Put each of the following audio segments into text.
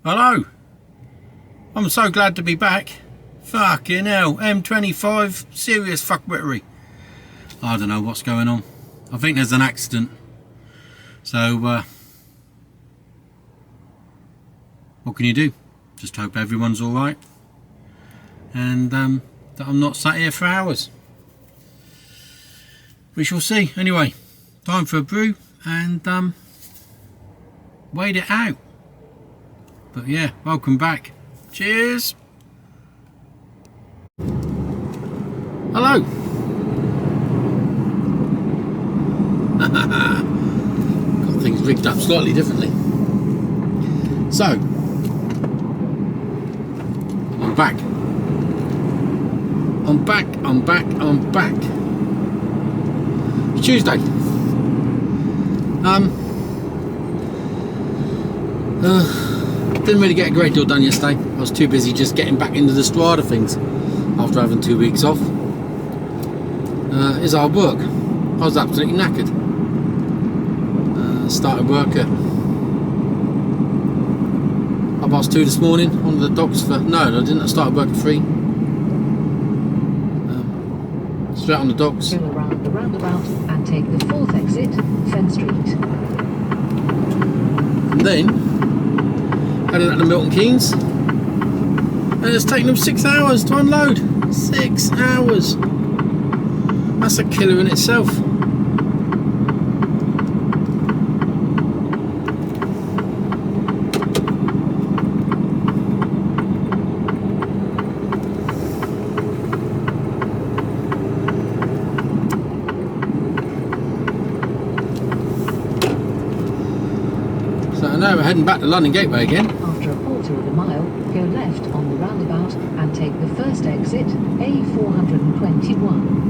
Hello. I'm so glad to be back. Fucking hell. M25, serious fuckwittery. I don't know what's going on. I think there's an accident. So, what can you do? Just hope everyone's alright. And that I'm not sat here for hours. We shall see. Anyway, time for a brew and wait it out. But yeah, welcome back. Cheers. Hello. Got things rigged up slightly differently. So, I'm back. I'm back. It's Tuesday. Didn't really get a great deal done yesterday. I was too busy just getting back into the stride of things after having 2 weeks off. It's hard work. I was absolutely knackered. Started work at 2:30 this morning on the docks for... No, I didn't. I started work at 3. Straight on the docks. Go around the roundabout and take the 4th exit, Fen Street. And then headed out to Milton Keynes, and it's taken them 6 hours to unload. 6 hours. That's a killer in itself. So now we're heading back to London Gateway again. After a quarter of a mile, go left on the roundabout and take the first exit, A421.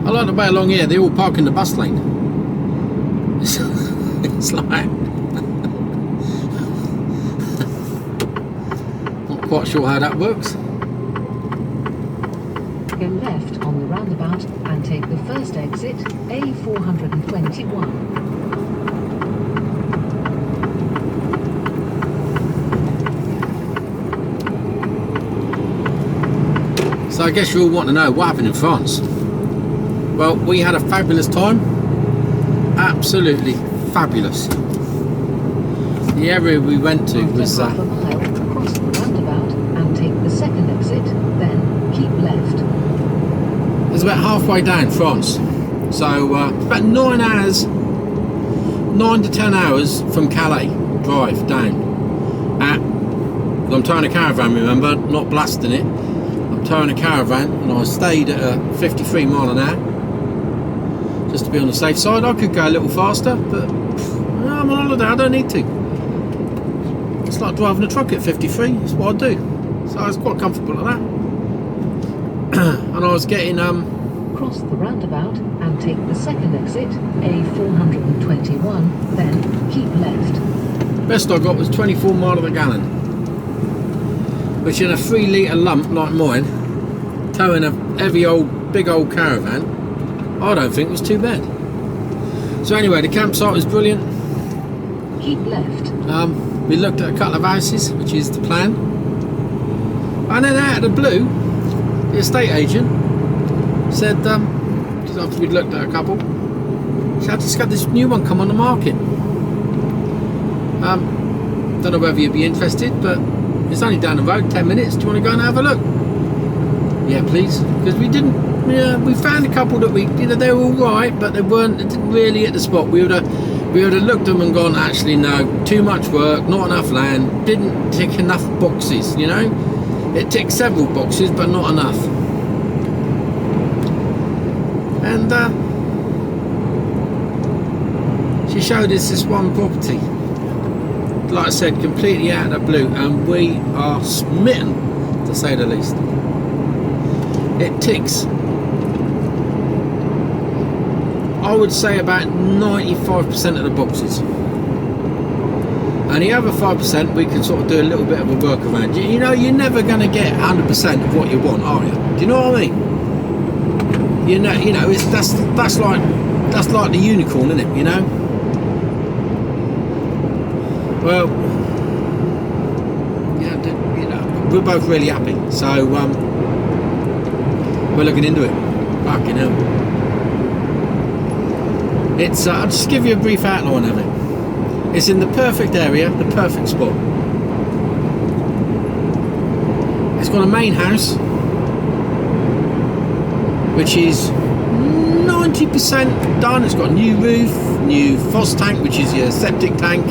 I like the way along here, they all park in the bus lane. It's like... Not quite sure how that works. Go left on the roundabout and take the first exit, A421. So I guess you all want to know what happened in France. Well, we had a fabulous time. Absolutely fabulous. The area we went to was... Half a mile, cross the roundabout and take the second exit, then keep left. It's about halfway down France. So it's about 9 hours, 9 to 10 hours from Calais drive down. I'm towing a caravan, remember, not blasting it. I'm towing a caravan, and I stayed at 53 mile an hour. Just to be on the safe side. I could go a little faster, but I'm on holiday, I don't need to. It's like driving a truck at 53, that's what I do. So I was quite comfortable at that. And I was getting... Cross the roundabout and take the second exit, A421, then keep left. Best I got was 24 mile of the gallon. Which in a 3 litre lump like mine, towing a heavy old, big old caravan, I don't think was too bad. So anyway, the campsite was brilliant. Keep left. We looked at a couple of houses, which is the plan. And then out of the blue, the estate agent said, just after we'd looked at a couple, she had just got this new one come on the market. Don't know whether you'd be interested, but it's only down the road, 10 minutes. Do you want to go and have a look? Yeah, please. Because we didn't... Yeah, we found a couple that they were all right, but they didn't really hit the spot. We would have looked at them and gone, actually no, too much work, not enough land, didn't tick enough boxes, you know. It ticked several boxes, but not enough. And she showed us this one property, like I said, completely out of the blue, and we are smitten, to say the least. It ticks, I would say, about 95% of the boxes. And the other 5% we can sort of do a little bit of a workaround. You know, you're never going to get 100% of what you want, are you? Do you know what I mean? You know, it's that's like the unicorn, isn't it? You know. Well, yeah, you know, we're both really happy, so we're looking into it. Fucking hell. It's I'll just give you a brief outline of it. It's in the perfect area, the perfect spot. It's got a main house, which is 90% done. It's got a new roof, new FOS tank, which is your septic tank,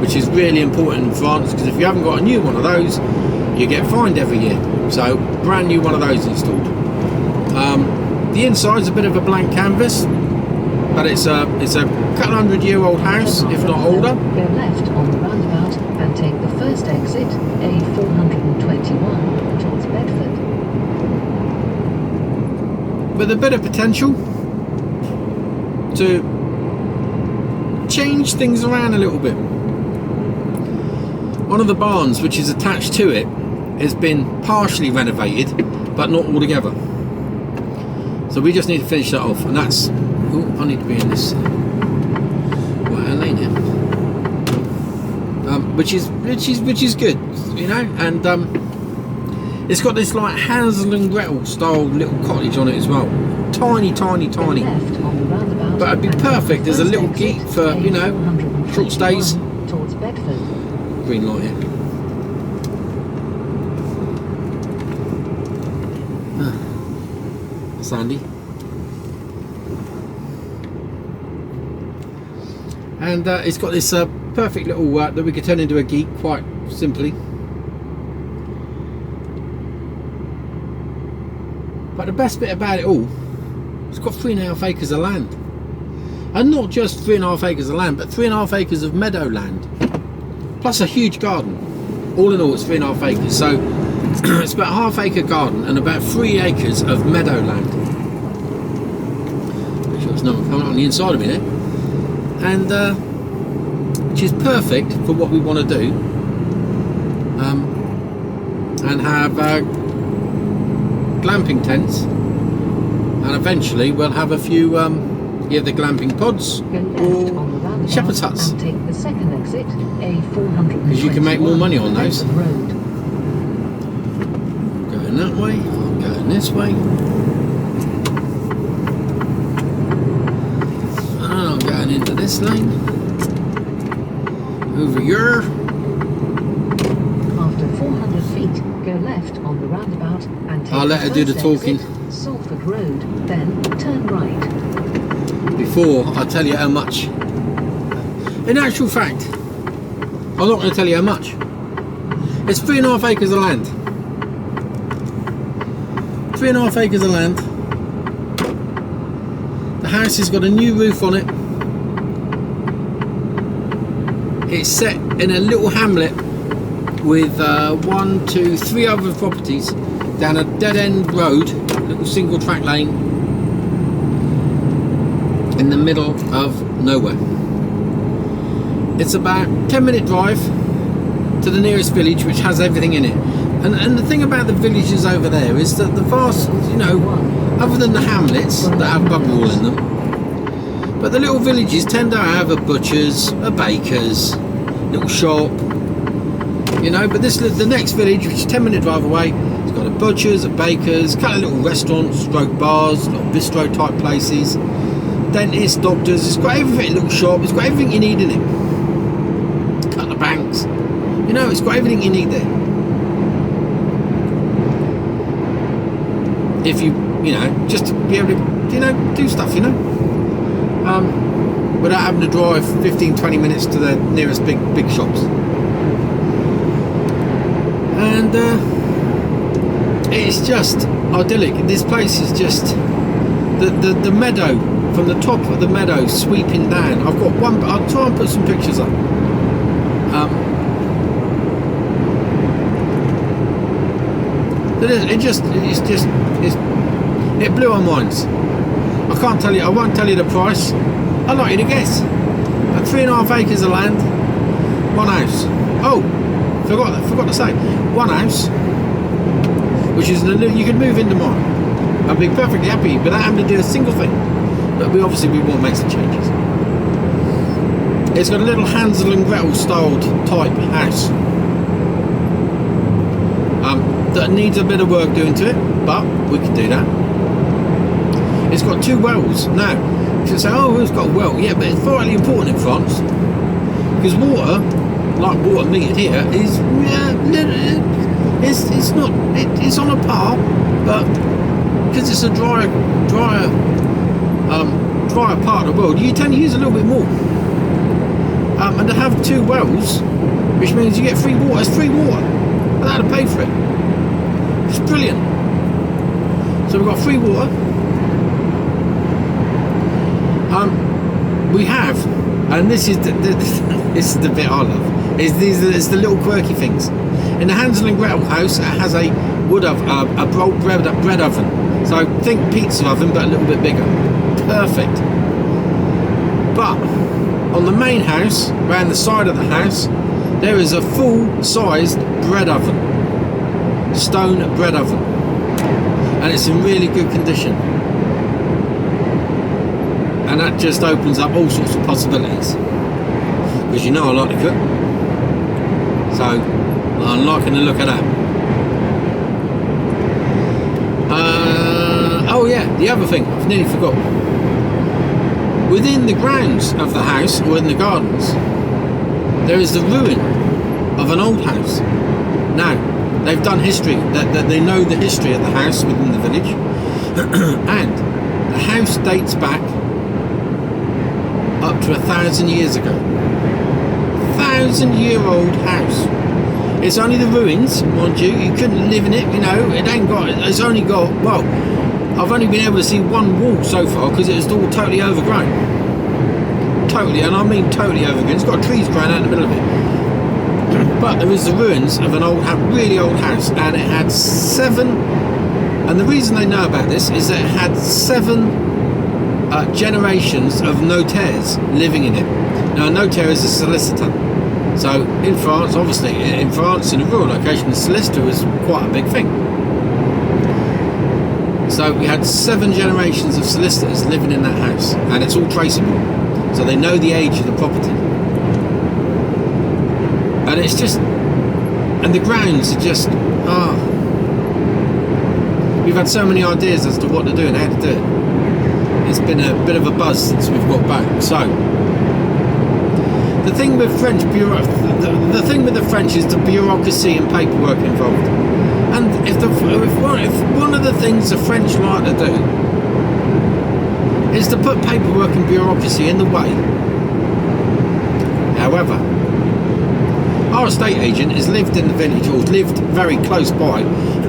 which is really important in France, because if you haven't got a new one of those, you get fined every year. So brand new one of those installed. The inside's a bit of a blank canvas, but it's a couple 100-year-old house, if not older. Go left on the roundabout and take the first exit, A421, towards Bedford. With a bit of potential to change things around a little bit. One of the barns which is attached to it has been partially renovated, but not altogether. So we just need to finish that off, and that's. Oh, I need to be in this lane here, which is good, you know. And it's got this like Hansel and Gretel style little cottage on it as well. Tiny. But it'd be perfect as a little geek for, you know, short stays. Towards Bedford. Green light here. Sandy. And it's got this perfect little that we could turn into a geek quite simply. But the best bit about it all, it's got 3.5 acres of land. And not just 3.5 acres of land, but 3.5 acres of meadow land. Plus a huge garden. All in all, it's 3.5 acres. So it's about a half-acre garden and about 3 acres of meadow land. Make sure there's no one coming on the inside of me there. And which is perfect for what we want to do, and have glamping tents, and eventually we'll have a few either glamping pods or shepherd's huts, and take the second exit, A421, because you can make more money on those. Road. Going that way, I'm going this way. I'm going into this lane. Over here. After 400 feet, go left on the roundabout and take I'll let her do the talking. Exit, Salford Road, then turn right. Before I tell you how much. In actual fact, I'm not going to tell you how much. It's 3.5 acres of land. 3.5 acres of land. The house has got a new roof on it. It's set in a little hamlet with 1, 2, 3 other properties down a dead-end road, little single-track lane in the middle of nowhere. It's about 10-minute drive to the nearest village, which has everything in it. And the thing about the villages over there is that the vast, you know, other than the hamlets that have bugger all in them, but the little villages tend to have a butcher's, a baker's, little shop, you know. But the next village, which is 10-minute drive away, it's got a butcher's, a baker's, a couple of little restaurants, stroke bars, little bistro type places, dentists, doctors. It's got everything, little shop. It's got everything you need in it. A couple of banks, you know. It's got everything you need there. If you know, just to be able to, you know, do stuff, you know, without having to drive 15-20 minutes to the nearest big shops. And it's just idyllic. This place is just the meadow, from the top of the meadow sweeping down. I've got one. I'll try and put some pictures up. It blew our minds. I can't tell you. I won't tell you the price. I'd like you to guess. At 3.5 acres of land, one house. Oh, forgot to say, one house, which is you could move in tomorrow. I'd be perfectly happy without having to do a single thing. But we won't make some changes. It's got a little Hansel and Gretel styled type house. That needs a bit of work doing to it, but we can do that. It's got 2 wells. Now, you say, oh, it's got a well. Yeah, but it's vitally important in France. Because water, like water metered here, is it's on a par, but because it's a drier part of the world, you tend to use a little bit more. And to have 2 wells, which means you get free water. It's free water without to pay for it. It's brilliant. So we've got free water. We have, and this is the bit I love. It's the little quirky things. In the Hansel and Gretel house, it has a wood of a bread oven. So think pizza oven, but a little bit bigger. Perfect. But on the main house, around the side of the house, there is a full-sized bread oven, stone bread oven, and it's in really good condition. And that just opens up all sorts of possibilities, because you know I like to cook, so I'm liking the look of that. Oh yeah, the other thing I've nearly forgot. Within the grounds of the house, or in the gardens, there is the ruin of an old house. Now, they've done history, that they know the history of the house within the village, and the house dates back up to 1,000 years ago. 1,000-year-old house. It's only the ruins, mind you. You couldn't live in it, you know. It's only got, well, I've only been able to see one wall so far because it was all totally overgrown. Totally, and I mean totally overgrown. It's got trees growing out in the middle of it. But there is the ruins of an old, really old house, and it had 7. And the reason they know about this is that it had 7 generations of notaires living in it. Now, a notaire is a solicitor. So in France, obviously, in France, in a rural location, the solicitor was quite a big thing. So we had 7 generations of solicitors living in that house, and it's all traceable. So they know the age of the property. And it's just, and the grounds are just, we've had so many ideas as to what to do and how to do it. It's been a bit of a buzz since we've got back. So the thing with the thing with the French is the bureaucracy and paperwork involved. And if one of the things the French like to do is to put paperwork and bureaucracy in the way. However, our estate agent has lived in the village, or lived very close by.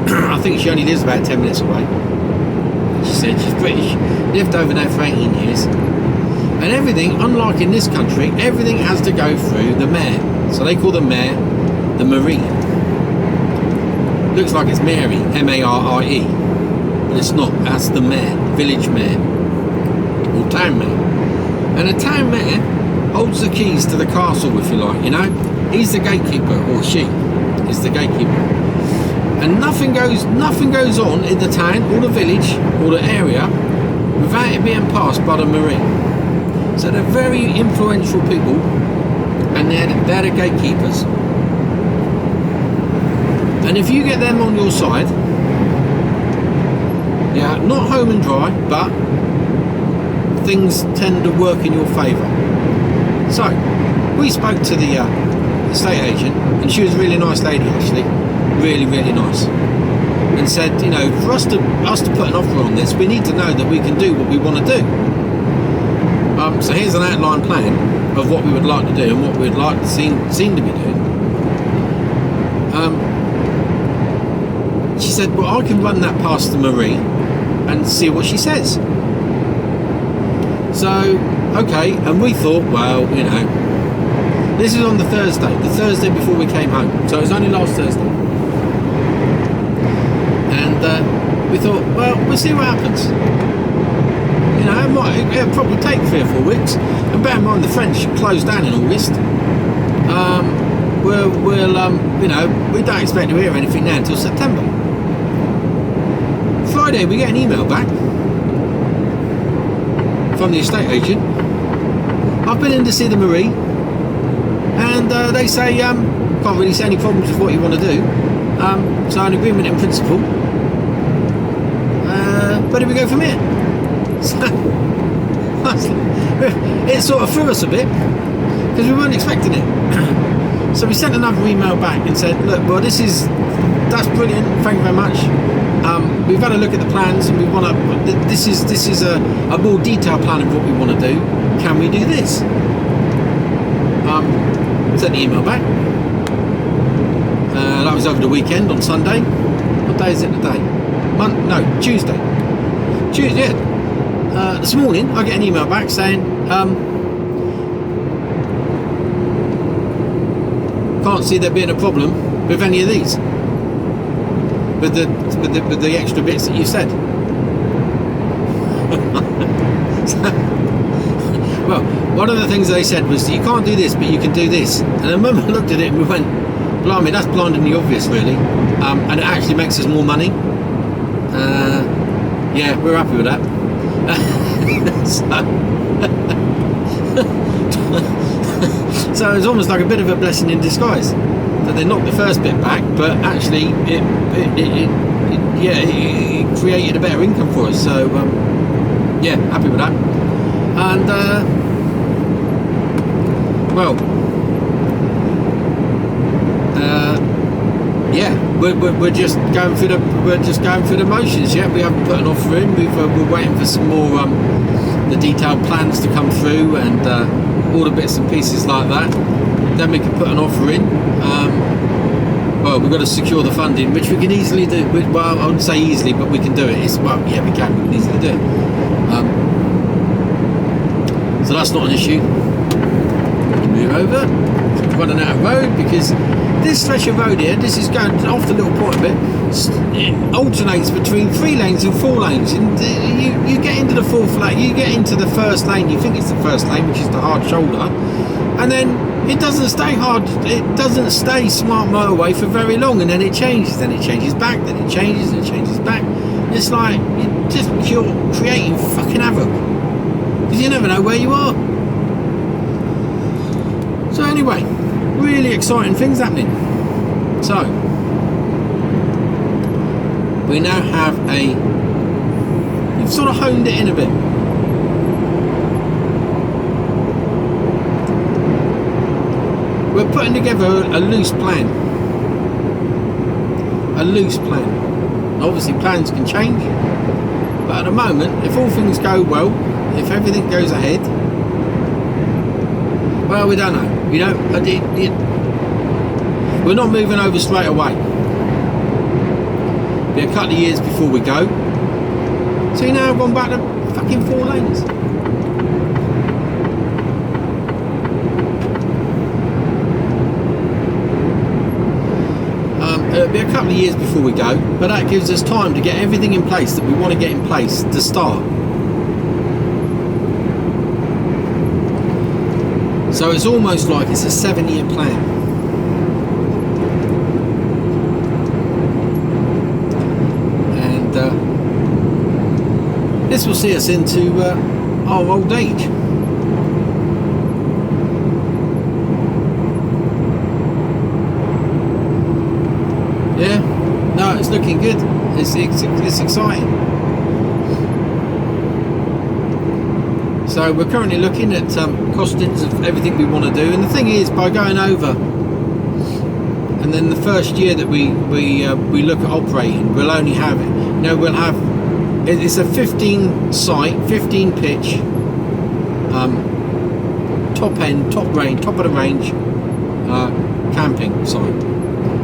I think she only lives about 10 minutes away. She said she's British, lived over there for 18 years. And everything, unlike in this country, everything has to go through the mayor. So they call the mayor the Marie. Looks like it's Mary, M-A-R-I-E. But it's not, that's the mayor, village mayor, or town mayor. And a town mayor holds the keys to the castle, if you like, you know. He's the gatekeeper, or she is the gatekeeper. And nothing goes on in the town, or the village, or the area, without it being passed by the Marie. So they're very influential people, and they're the gatekeepers. And if you get them on your side, yeah, not home and dry, but things tend to work in your favour. So we spoke to the estate agent, and she was a really nice lady, actually, really, really nice, and said, you know, for us to put an offer on this, we need to know that we can do what we want to do. So here's an outline plan of what we would like to do and what we'd like to seem to be doing. She said, well, I can run that past the Marie and see what she says. So, okay, and we thought, well, you know, this is on the Thursday before we came home, so it was only last Thursday. And we thought, well, we'll see what happens. You know, it'll probably take 3 or 4 weeks. And bear in mind, the French closed down in August. you know, we don't expect to hear anything now until September. Friday we get an email back from the estate agent. I've been in to see the Marie, and they say can't really see any problems with what you want to do, so an agreement in principle, where do we go from here? So it sort of threw us a bit because we weren't expecting it. So we sent another email back and said, look, well, that's brilliant, thank you very much. We've had a look at the plans and we want to, this is a more detailed plan of what we want to do. Can we do this? Sent the email back. That was over the weekend on Sunday. What day is it today? Tuesday. Tuesday, yeah. This morning I get an email back saying, can't see there being a problem with any of these. With the extra bits that you said. Well, one of the things they said was you can't do this, but you can do this. And the moment I looked at it, we went, blimey, that's blindingly obvious, really. And it actually makes us more money. Yeah, we're happy with that. So it's almost like a bit of a blessing in disguise that they knocked the first bit back, but actually it created a better income for us. So yeah, happy with that. And yeah, we're just going through the motions. Yeah, we haven't put an offer in. We're waiting for some more the detailed plans to come through and all the bits and pieces like that. Then we can put an offer in. Well, we've got to secure the funding, which we can easily do. Well, I wouldn't say easily, but we can do it. Yeah, we can easily do it. So that's not an issue. Move over. Running out of road because this stretch of road here, this is going off the little point a bit. It alternates between 3 lanes and 4 lanes, and you get into the 4th lane, you get into the first lane, you think it's the first lane, which is the hard shoulder, and then it doesn't stay hard, it doesn't stay smart motorway for very long, and then it changes back, then it changes and it changes back. It's like you're just creating fucking havoc because you never know where you are. So anyway, really exciting things happening. So we now have we've sort of honed it in a bit. We're putting together a loose plan. Obviously plans can change, but at the moment, if all things go well, if everything goes ahead, well, we don't know. You know, we're not moving over straight away. Be a couple of years before we go. So now I've gone back to fucking 4 lanes. It'll be a couple of years before we go, but that gives us time to get everything in place that we want to get in place to start. So it's almost like it's a 7-year plan. And this will see us into our old age. Yeah, no, it's looking good. It's exciting. So we're currently looking at costings of everything we want to do, and the thing is, by going over, and then the first year that we look at operating, we'll only have it. No, we'll have it's a 15 site, 15 pitch, top of the range camping site,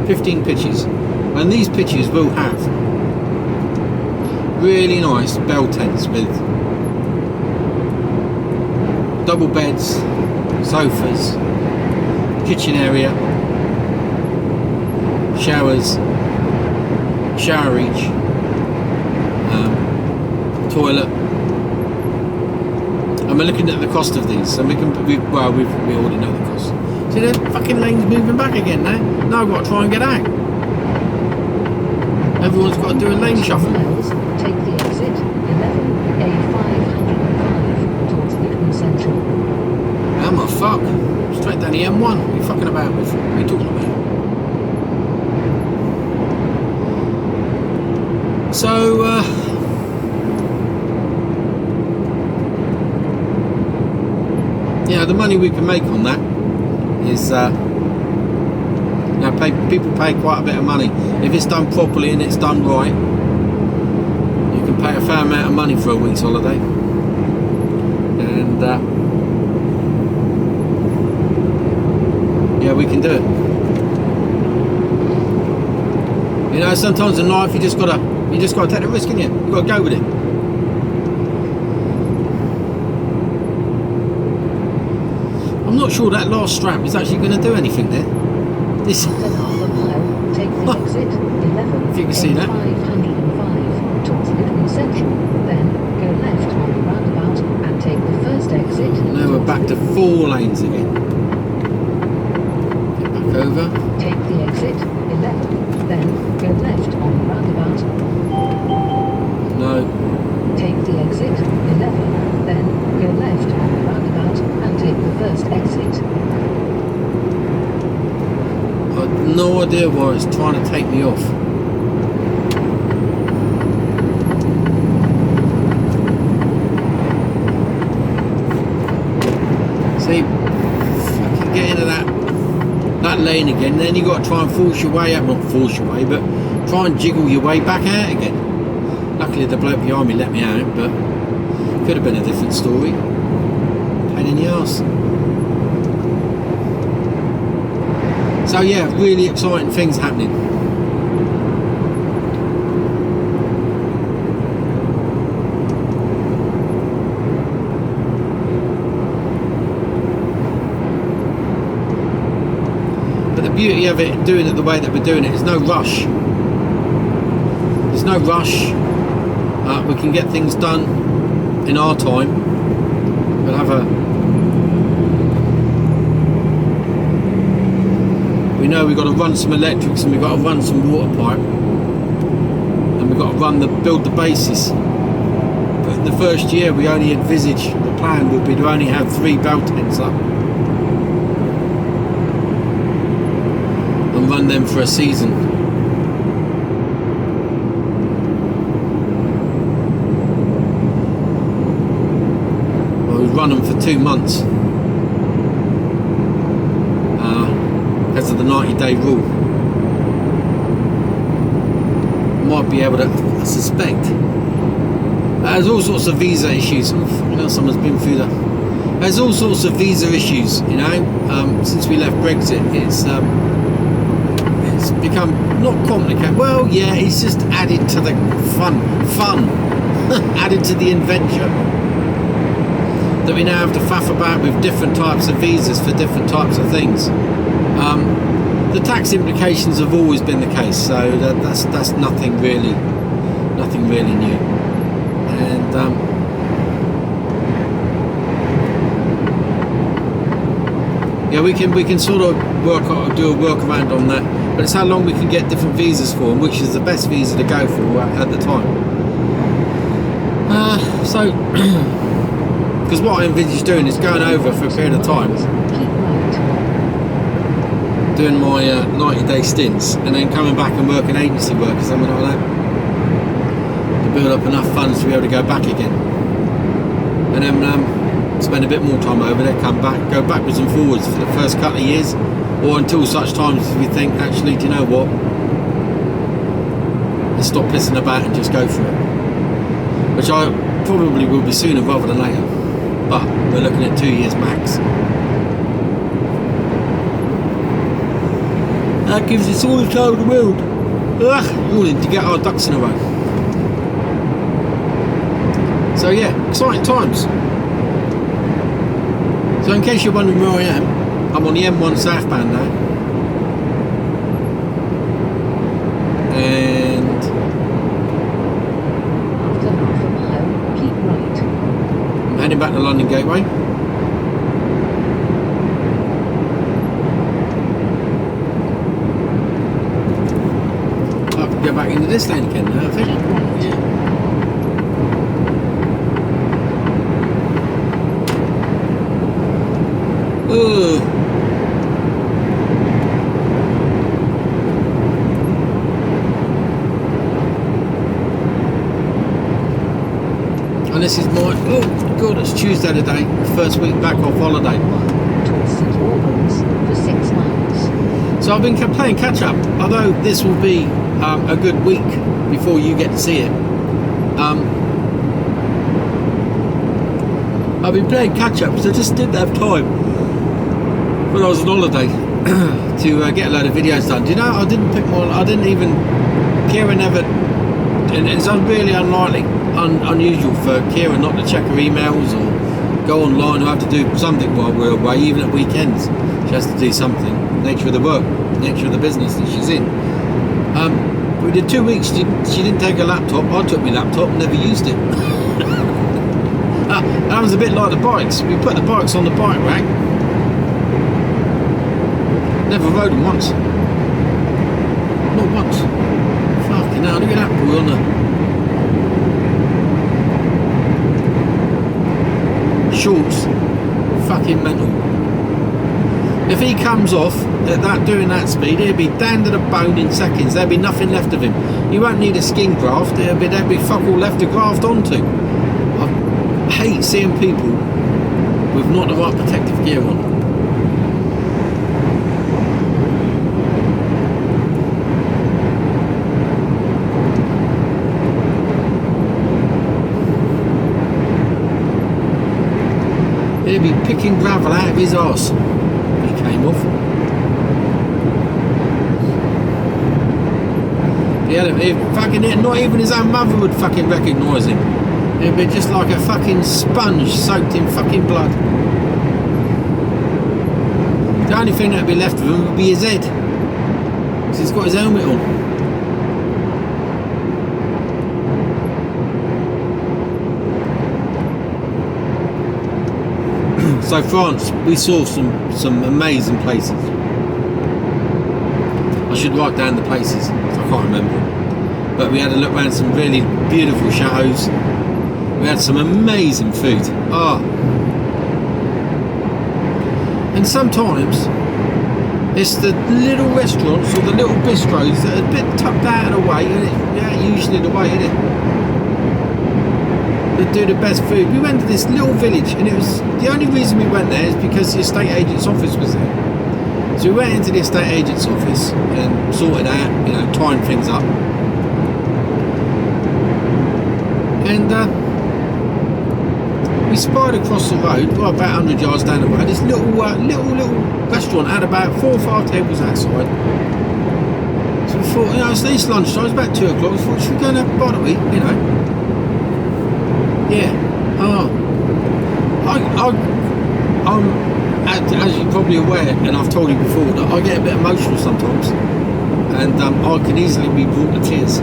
15 pitches, and these pitches will have really nice bell tents with double beds, sofas, kitchen area, showers, shower each, toilet, and we're looking at the cost of these, and we already know the cost. See, the fucking lane's moving back again now. Now I've got to try and get out. Everyone's got to do a lane shuffle. Miles, take the exit 11A505 towards Newton Central. Oh my fuck. Straight down the M1. What are you fucking about with? What are you talking about? So, yeah, the money we can make on that is, people pay quite a bit of money. If it's done properly and it's done right, you can pay a fair amount of money for a week's holiday. And, yeah, we can do it. You know, sometimes in life you just gotta take the risk, innit? You gotta go with it. I'm not sure that last strap is actually going to do anything there. This. After half a mile, take the exit 11 If you can see that. 505 towards Newton Central. Then go left on the roundabout and take the first exit. Now we're back to 4 lanes again. Get back over. Take the exit 11. Then go left on the roundabout. No. Take the exit 11. Then go left on the roundabout and take the first exit. I've no idea why it's trying to take me off. See, fucking get into that lane again, then you got to try and force your way out, not force your way, but try and jiggle your way back out again. Luckily the bloke behind me let me out, but could have been a different story. Pain in the arse. So yeah, really exciting things happening. But the beauty of it, doing it the way that we're doing it, there's no rush. There's no rush. We can get things done in our time. We'll have we know we've got to run some electrics and we've got to run some water pipe. And we've got to build the basis. But in the first year we only envisage, the plan would be to only have 3 belt ends up. And run them for a season. Run them for 2 months because of the 90-day rule. Might be able to, I suspect. There's all sorts of visa issues. Oof, you know, someone's been through that. There's all sorts of visa issues, you know. Since we left Brexit, it's become not complicated. Well, yeah, it's just added to the fun, added to the adventure. That we now have to faff about with different types of visas for different types of things. The tax implications have always been the case, so that's nothing really new. And yeah, we can sort of do a workaround on that, but it's how long we can get different visas for, and which is the best visa to go for at the time. So. Because what I envisage doing is going over for a period of time, doing my 90-day stints, and then coming back and working agency work or something like that, to build up enough funds to be able to go back again, and then spend a bit more time over there, come back, go backwards and forwards for the first couple of years, or until such times as we think, actually, do you know what? Let's stop pissing about and just go for it. Which I probably will be sooner rather than later. But we're looking at 2 years max. That gives us all the time in the world. We need to get our ducks in a row. So yeah, exciting times. So in case you're wondering where I am, I'm on the M1 southbound now. And after half a mile, keep right. I'm heading back to London Gateway. this lane again now, I think. Keep left. Yeah. Ooh. And this is my, oh god, it's Tuesday today, first week back off holiday. Towards St Albans for 6 miles. So I've been playing catch up, although this will be a good week before you get to see it. I've been playing catch up, so I just didn't have time when I was on holiday to get a load of videos done. Do you know, I didn't pick one, I didn't even, Kira never, and it's really unlikely, unusual for Kira not to check her emails or go online or have to do something while we're away, even at weekends. She has to do something. Nature of the work, nature of the business that she's in. We did 2 weeks, she didn't take her laptop, I took my laptop and never used it. That was a bit like the bikes. We put the bikes on the bike rack. Never rode them once. Not once. Fucking hell, look at that boy on the shorts. Fucking mental. If he comes off at doing that speed, he'll be down to the bone in seconds. There'll be nothing left of him. You won't need a skin graft. There'll be fuck all left to graft onto. I hate seeing people with not the right protective gear on. He'll be picking gravel out of his arse. He came off. Yeah, fucking it. Not even his own mother would fucking recognise him. It'd be just like a fucking sponge soaked in fucking blood. The only thing that'd be left of him would be his head, because he's got his helmet on. So France, we saw some amazing places. I should write down the places, I can't remember. But we had a look around some really beautiful chateaus. We had some amazing food. And sometimes it's the little restaurants or the little bistros that are a bit tucked out of the way, and usually the way, isn't it? That do the best food. We went to this little village, and it was the only reason we went there is because the estate agent's office was there. So we went into the estate agent's office and sorted out, tying things up. And we spied across the road, about 100 yards down the road, this little restaurant had about 4 or 5 tables outside. So we thought, it's lunchtime, it's about 2 o'clock, we thought, should we go and have a bite to eat, Yeah. I'm, as you're probably aware, and I've told you before, that I get a bit emotional sometimes, and I can easily be brought to tears.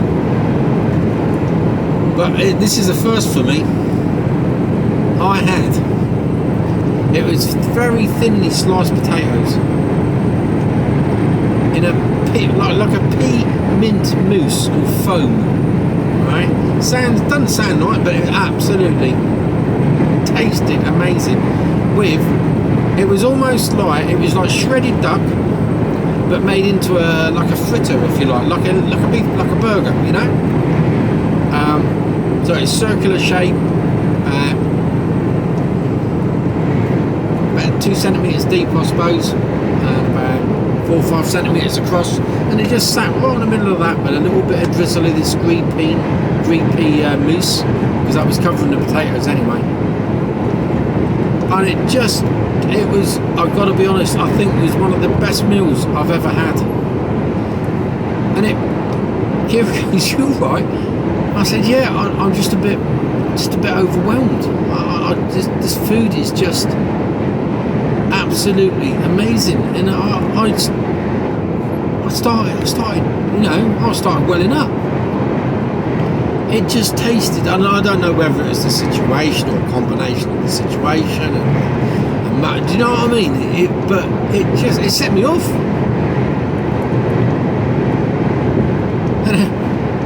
But this is a first for me. It was very thinly sliced potatoes in a like a pea mint mousse or foam. Right? Doesn't sound right, but it absolutely tasted amazing. It was almost like shredded duck, but made into like a fritter, if you like a burger, So it's circular shape, about 2 centimetres deep, I suppose, about 4 or 5 centimetres across, and it just sat right in the middle of that with a little bit of drizzle of this green pea mousse, because that was covering the potatoes anyway. And it was, I've got to be honest, I think it was one of the best meals I've ever had. And Kira goes, "You all right?" I said, "Yeah, I'm just a bit overwhelmed. This food is just absolutely amazing." And I started welling up. It just tasted, and I don't know whether it was the situation or a combination of the situation. Do you know what I mean? It set me off.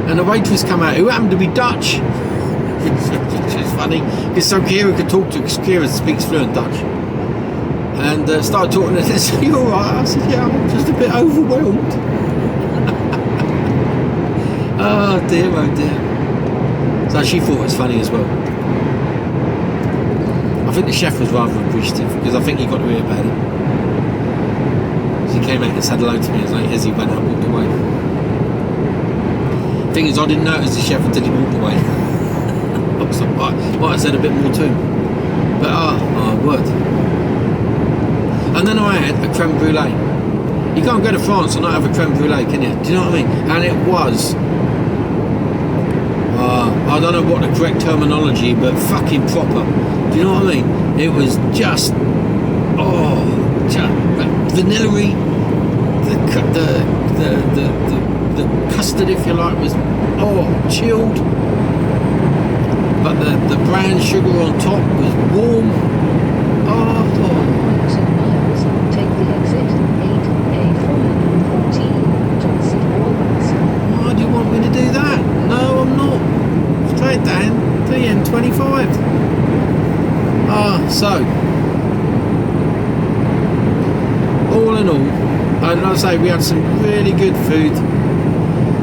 And and a waitress come out who happened to be Dutch. Which is funny because so Kira could talk to, because Kira speaks fluent Dutch, and started talking to this. You all right? I said, yeah, I'm just a bit overwhelmed. Oh dear, oh dear. So she thought it was funny as well. I think the chef was rather appreciative because I think he got to hear about it. He came out and said hello to me as he went out and walked away. Thing is, I didn't notice the chef until he walked away. So might have said a bit more to him. But oh word. And then I had a creme brulee. You can't go to France and not have a creme brulee, can you? Do you know what I mean? And it was, I don't know what the correct terminology, but fucking proper. Do you know what I mean? It was just, vanilla-y. The custard, if you like, was chilled. But the brown sugar on top was warm. Miles, take the exit 8A414 Johnson Walls. Why do you want me to do that? No, I'm not. Straight down to the N25. So all in all, and like I say, we had some really good food.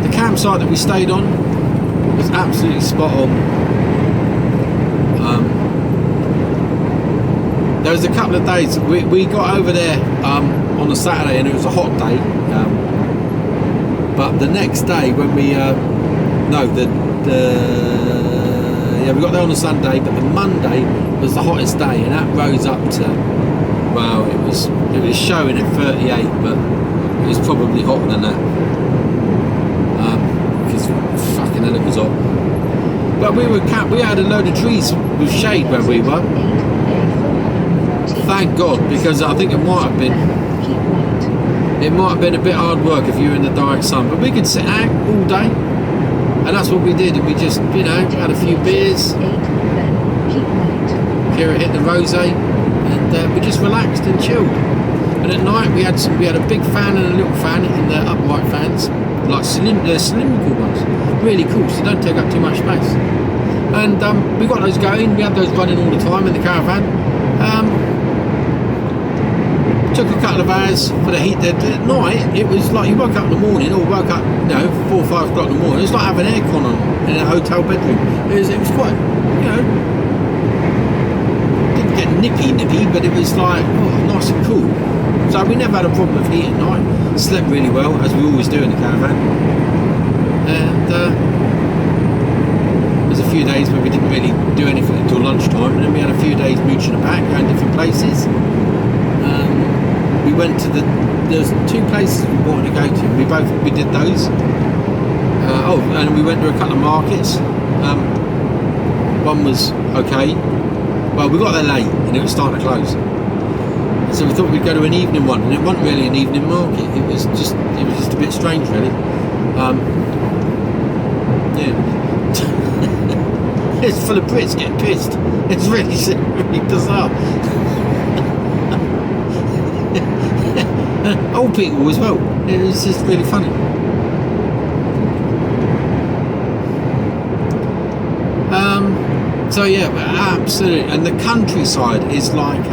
The campsite that we stayed on was absolutely spot on. There was a couple of days we got over there on a Saturday and it was a hot day, but the next day when we we got there on a Sunday, but the Monday was the hottest day and that rose up to, well, it was showing at 38, but it was probably hotter than that, because fucking hell it was hot. But we had a load of trees with shade where we were. Thank God, because I think it might have been a bit hard work if you were in the direct sun, but we could sit out all day, and that's what we did. And we just, had a few beers. Kira hit the rosé, and we just relaxed and chilled. And at night we had a big fan and a little fan in the upright fans, like cylindrical ones, really cool, so they don't take up too much space. And we got those going. We had those running all the time in the caravan. Took a couple of hours for the heat. At night, it was like you woke up in the morning, or woke up, 4 or 5 o'clock in the morning. It was like having aircon on in a hotel bedroom. It was quite, didn't get nippy, but it was like nice and cool. So we never had a problem with heat at night. Slept really well, as we always do in the caravan. And there's a few days where we didn't really do anything until lunchtime, and then we had a few days mooching about, going different places. We went to there's 2 places we wanted to go to. We did those. And we went to a couple of markets. One was okay. Well, we got there late and it was starting to close. So we thought we'd go to an evening one, and it wasn't really an evening market. It was just a bit strange, really. It's full of Brits getting pissed. It's really bizarre. Old people as well. It was just really funny. So yeah, absolutely. And the countryside is like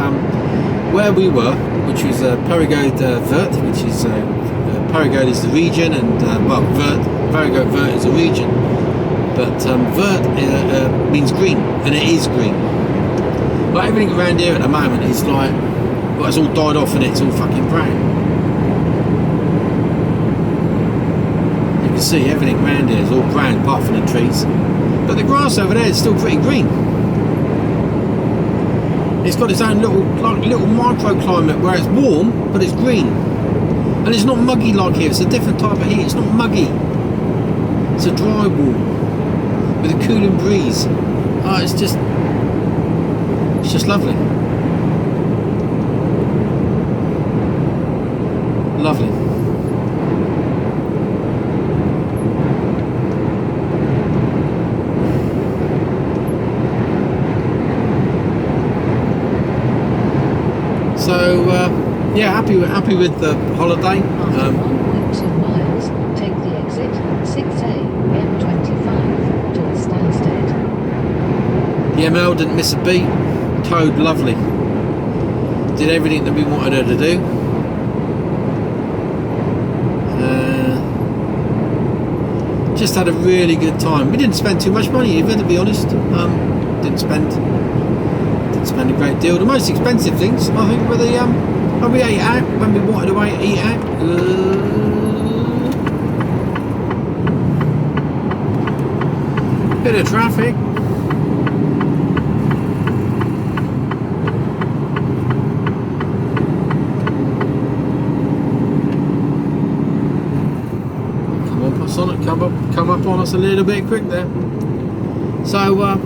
where we were, which was Périgord-Vert, which is Périgord is the region, and Périgord-Vert is a region. But Vert means green, and it is green. But everything around here at the moment is like, it's all died off and it's all fucking brown. You can see everything around here is all brown, apart from the trees. But the grass over there is still pretty green. It's got its own little microclimate where it's warm, but it's green. And it's not muggy like here. It's a different type of heat. It's not muggy. It's a dry warm with a cooling breeze. It's just lovely. Lovely. So yeah, happy with the holiday. After 1.2 miles, take the exit 6A M20. The ML didn't miss a beat. Towed lovely. Did everything that we wanted her to do. Just had a really good time. We didn't spend too much money either, to be honest. Didn't spend a great deal. The most expensive things, I think, were the when we ate out, when we wanted to eat out. Bit of traffic. On it, come up on us a little bit quick there. So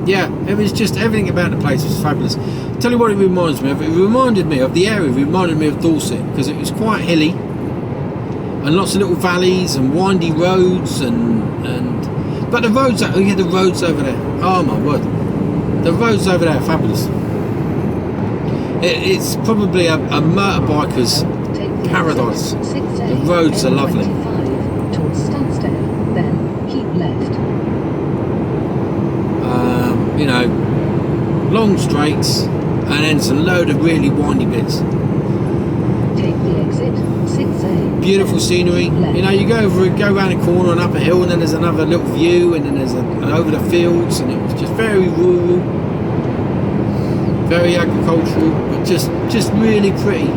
yeah, it was just everything about the place was fabulous. Tell you what it reminds me of. It reminded me of the area. It reminded me of Dorset because it was quite hilly and lots of little valleys and windy roads but the roads. Oh yeah, the roads over there. Oh my word, the roads over there are fabulous. It's probably a motorbiker's paradise. The roads are lovely. Towards Stansted, then keep left. You know, long straights and then some load of really windy bits. Take the exit 6A. Beautiful scenery. You know, you go around a corner and up a hill, and then there's another little view, and then there's over the fields, and it was just very rural, very agricultural, but just really pretty.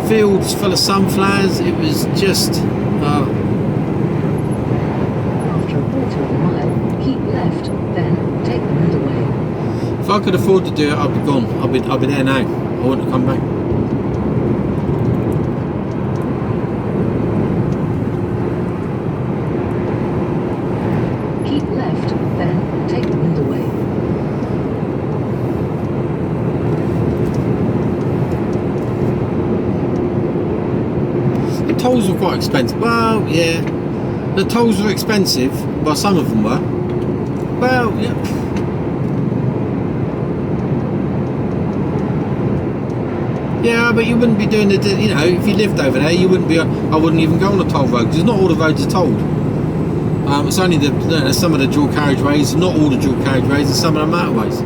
Fields full of sunflowers. It was just After a quarter of a mile, keep left, then take the middleway. if I could afford to do it, I'd be gone. I'd be there now. I wouldn't come back. Keep left, then take the middleway. The tolls were quite expensive. Well, yeah, the tolls were expensive. Well, some of them were. Well, yeah. Yeah, but you wouldn't be doing the. You know, if you lived over there, you wouldn't be. I wouldn't even go on a toll road because not all the roads are tolled. It's only some of the dual carriageways, not all the dual carriageways, and some of the motorways.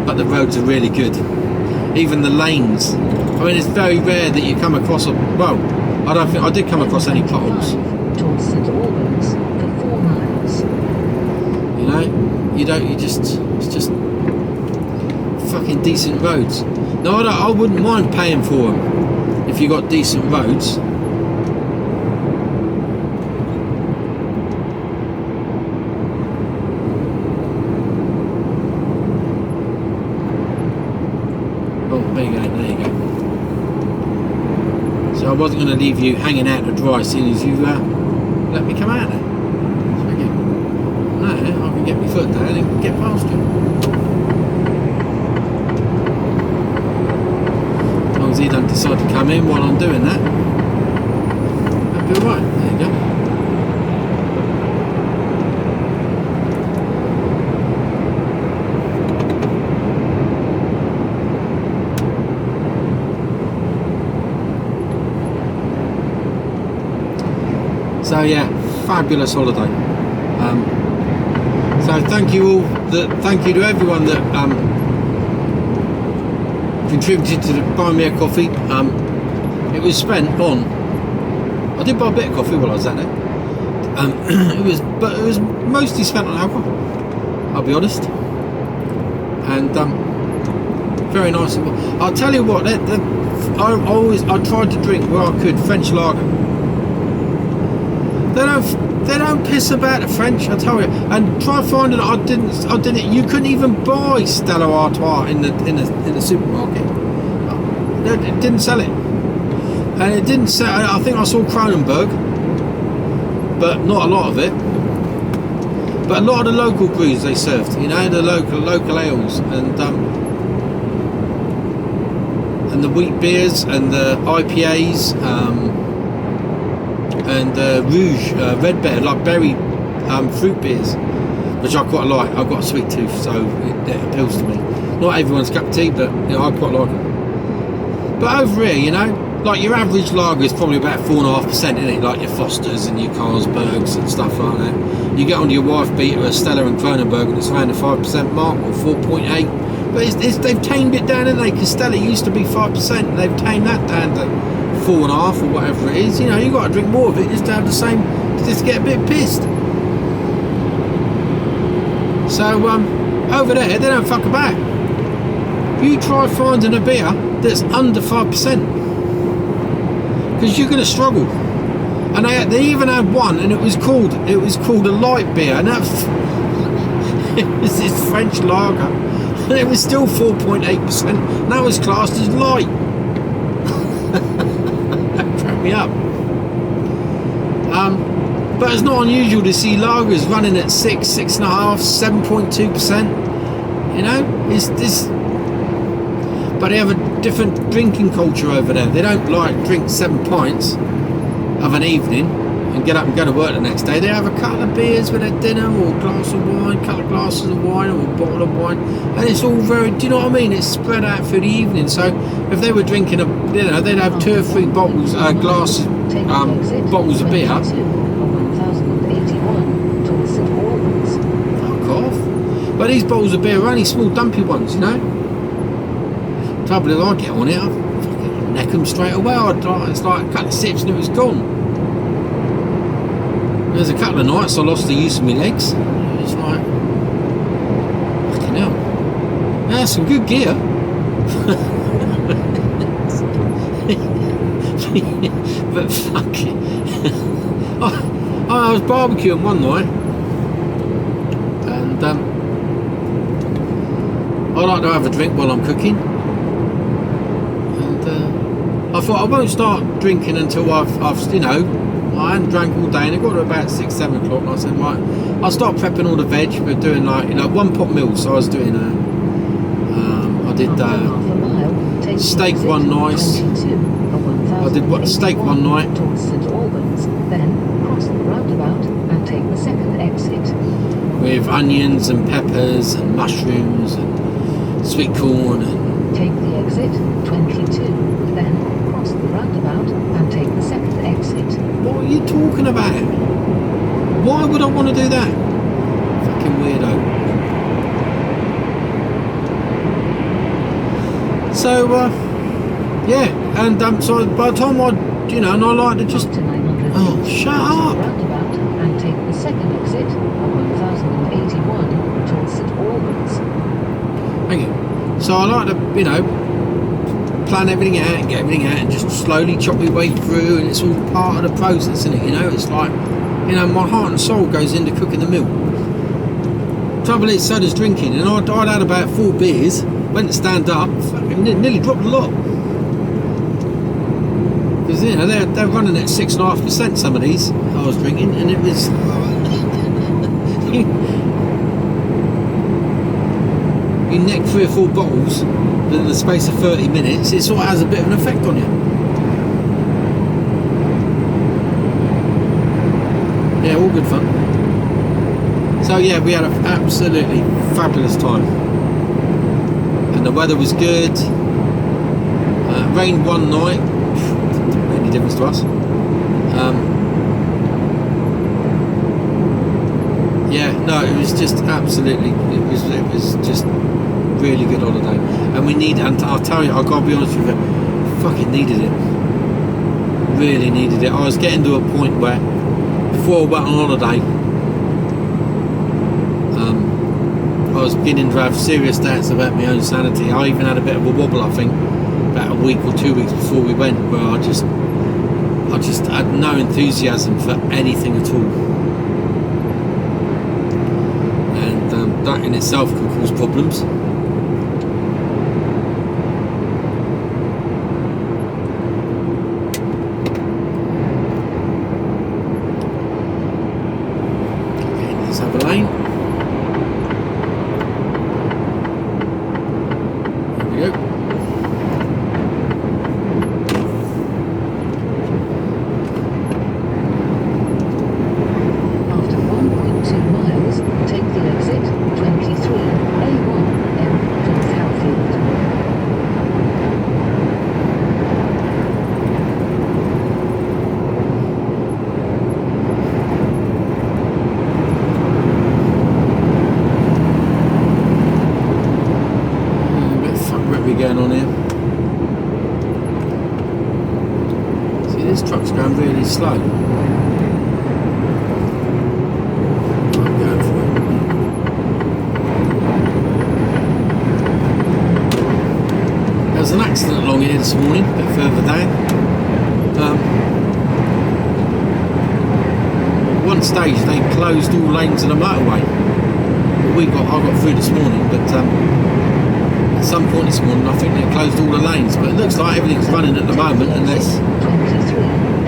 But the roads are really good. Even the lanes. I mean, it's very rare that you come across a. Well, I don't think I did come across any potholes. Towards St Albans for 4 miles. You know, you don't. You just. It's just fucking decent roads. No, I wouldn't mind paying for them if you got decent roads. So I wasn't going to leave you hanging out to dry as soon as you let me come out there. So again, no, I can get my foot down and get past you. As long as he don't decide to come in while I'm doing that, that'll be alright. There you go. So yeah, fabulous holiday. So thank you all. Thank you to everyone that contributed to buy me a coffee. It was spent on. I did buy a bit of coffee while I was at it. It was mostly spent on alcohol. I'll be honest. And very nice. I'll tell you what. I tried to drink where I could French lager. They don't piss about the French, I tell you. And try finding it. I didn't. You couldn't even buy Stella Artois in the supermarket. It didn't sell it, and it didn't sell. I think I saw Kronenberg, but not a lot of it. But a lot of the local brews they served. You know, the local ales and the wheat beers and the IPAs. And rouge, red bear, like berry fruit beers, which I quite like. I've got a sweet tooth, so it appeals to me. Not everyone's cup of tea, but you know, I quite like it. But over here, you know, like your average lager is probably about 4.5%, isn't it? Like your Fosters and your Carlsbergs and stuff like that. You get onto your wife beater, a Stella and Kronenberg, and it's around the 5% mark, or 4.8. But they've tamed it down, haven't they? Because Stella used to be 5%, and they've tamed that down to 4.5 or whatever it is. You know, you've got to drink more of it just to have the same, just to get a bit pissed. So over there, they don't fuck about. You try finding a beer that's under 5%, because you're going to struggle. And they even had one, and it was called a light beer, and that it was this French lager, and it was still 4.8%, and that was classed as light. That cracked me up. But it's not unusual to see lagers running at 6, 6.5, 7.2%. You know, it's this. But they have a different drinking culture over there. They don't like drink 7 pints of an evening and get up and go to work the next day. They have a couple of beers with their dinner, or a glass of wine, a couple of glasses of wine, or a bottle of wine, and it's all very, do you know what I mean? It's spread out through the evening. So if they were drinking they'd have 2 or 3 bottles, glasses, bottles of beer. Fuck off. But these bottles of beer are only small dumpy ones, you know. Trouble is, I get on it, I fucking neck them straight away. It's like a couple of sips and it was gone. There's a couple of nights I lost the use of my legs. It's like, fucking hell. That's some good gear. But fuck it. I was barbecuing one night, and I like to have a drink while I'm cooking. I thought I won't start drinking until I've you know, I hadn't drank all day, and it got to about 6, 7 o'clock, and I said, right, I'll start prepping all the veg. We're doing, like, you know, 1 pot meals. So I was doing I did steak one night. I did steak one night. Then cross the roundabout and take the second exit. With onions and peppers and mushrooms and sweet corn and. Take the exit 22, then cross the roundabout and take the second exit. What are you talking about? Why would I want to do that? Fucking weirdo. So, yeah, and so by the time I, you know, and I like to just. Oh, shut up! Roundabout and take the second exit on 1081 towards St Albans. Thank you. So I like to, you know, plan everything out and get everything out and just slowly chop my way through, and it's all part of the process, isn't it? You know, it's like, you know, my heart and soul goes into cooking the meal. Trouble is, so does drinking, and I'd had about 4 beers, went to stand up, fucking nearly dropped a lot. Because, you know, they're running at 6.5%, some of these I was drinking, and it was. You neck 3 or 4 bottles within the space of 30 minutes, it sort of has a bit of an effect on you. Yeah, all good fun. So yeah, we had an absolutely fabulous time. And the weather was good. Rained one night. Didn't make any difference to us. Yeah, no, it was just absolutely, it was just really good holiday, and we need, and I'll tell you, I've got to be honest with you, fucking needed it, really needed it. I was getting to a point where, before I went on holiday, I was beginning to have serious doubts about my own sanity. I even had a bit of a wobble, I think, about a week or 2 weeks before we went, where I just had no enthusiasm for anything at all. That in itself can cause problems. Okay, let's have a lane. There we go. After 1.2 miles, take the exit 23A1 be going on here. See, this truck's going really slow. I'm going for it. There was an accident along here this morning, a bit further down. At one stage they closed all lanes of the motorway. I got through this morning, but at some point this morning I think they closed all the lanes. But it looks like everything's running at the moment, unless. 23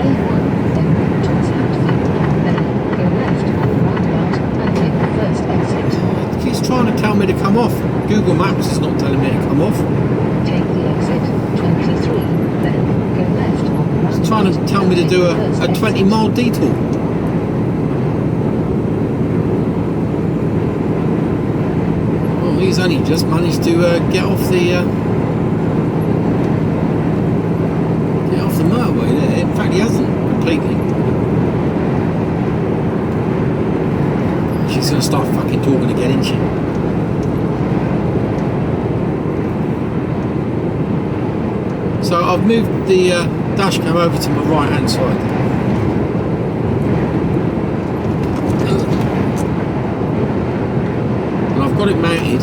A1, then towards Hatfield, then go left on the roundabout and take the first exit. It keeps trying to tell me to come off. Google Maps is not telling me to come off. Take the exit 23, then go left on the roundabout. It's trying to tell me to do a 20-mile detour. He's only just managed to get off the motorway there. In fact, he hasn't completely. She's going to start fucking talking again, isn't she? So I've moved the dash cam over to my right hand side. And I've got it mounted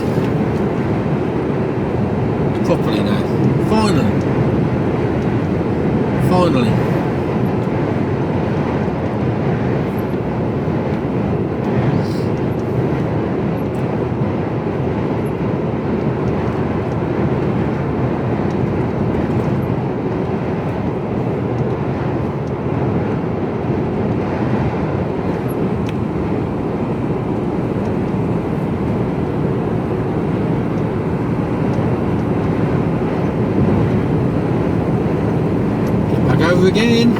properly now. Finally. Over again.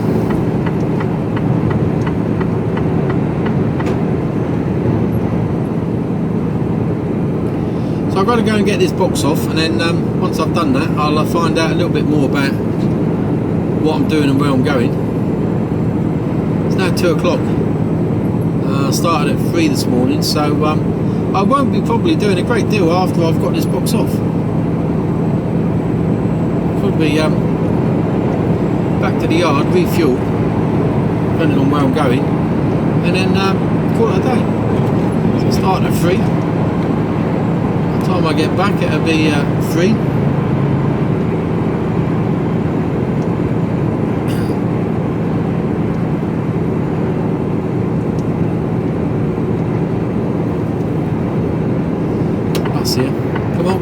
So I've got to go and get this box off, and then once I've done that I'll find out a little bit more about what I'm doing and where I'm going. It's now 2 o'clock. I started at 3 this morning, so I won't be probably doing a great deal after I've got this box off. Could be back to the yard, refuel, depending on where I'm going, and then call it a day. So start at 3. By the time I get back, it'll be 3. That's here. Come on.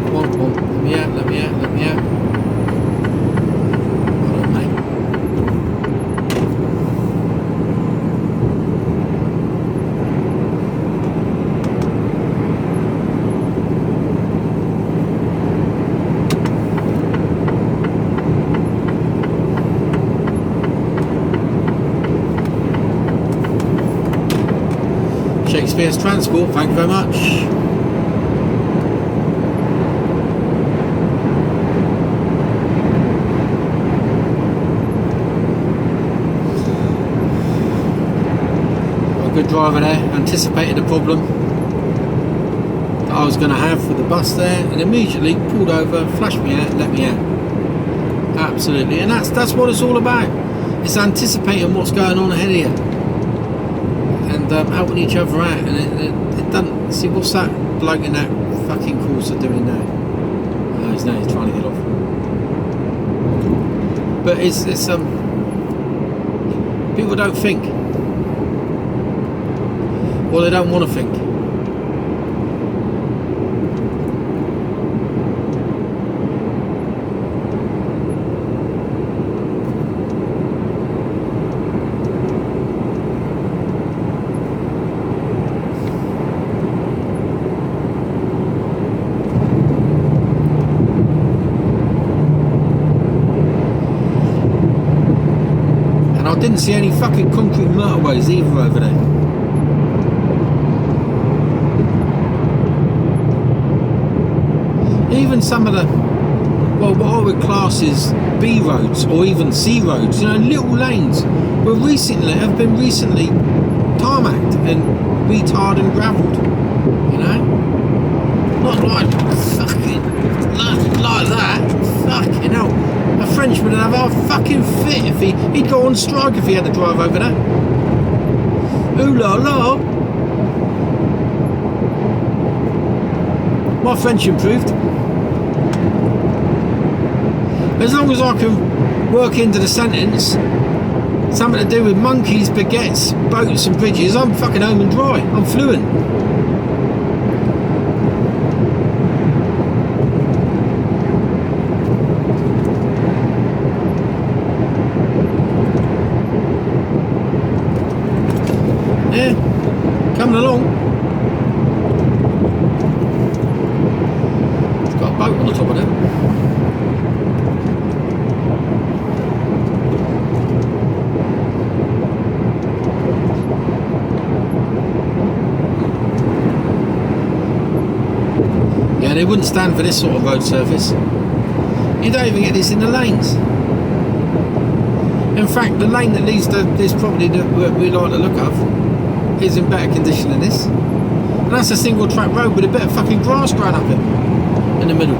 Let me out. Shakespeare's Transport, thank you very much. A good driver there, anticipated the problem that I was going to have with the bus there, and immediately pulled over, flashed me out, and let me out. Absolutely, and that's what it's all about. It's anticipating what's going on ahead of you. Helping each other out, and it doesn't. See, what's that bloke in that fucking course are doing now? He's trying to get off. But it's people don't think, or they don't want to think. Didn't see any fucking concrete motorways either over there. Even some of the, well, what I would class as B roads or even C roads, little lanes, have been recently tarmacked and retarred and gravelled. Not like fucking like that. fucking fit if he'd go on strike if he had to drive over that. Ooh la la. My French improved. As long as I can work into the sentence something to do with monkeys, baguettes, boats and bridges, I'm fucking home and dry. I'm fluent. Yeah, coming along. It's got a boat on the top of it. Yeah, they wouldn't stand for this sort of road surface. You don't even get this in the lanes. In fact, the lane that leads to this property that we like the look of is in better condition than this. And that's a single track road with a bit of fucking grass growing up it in the middle.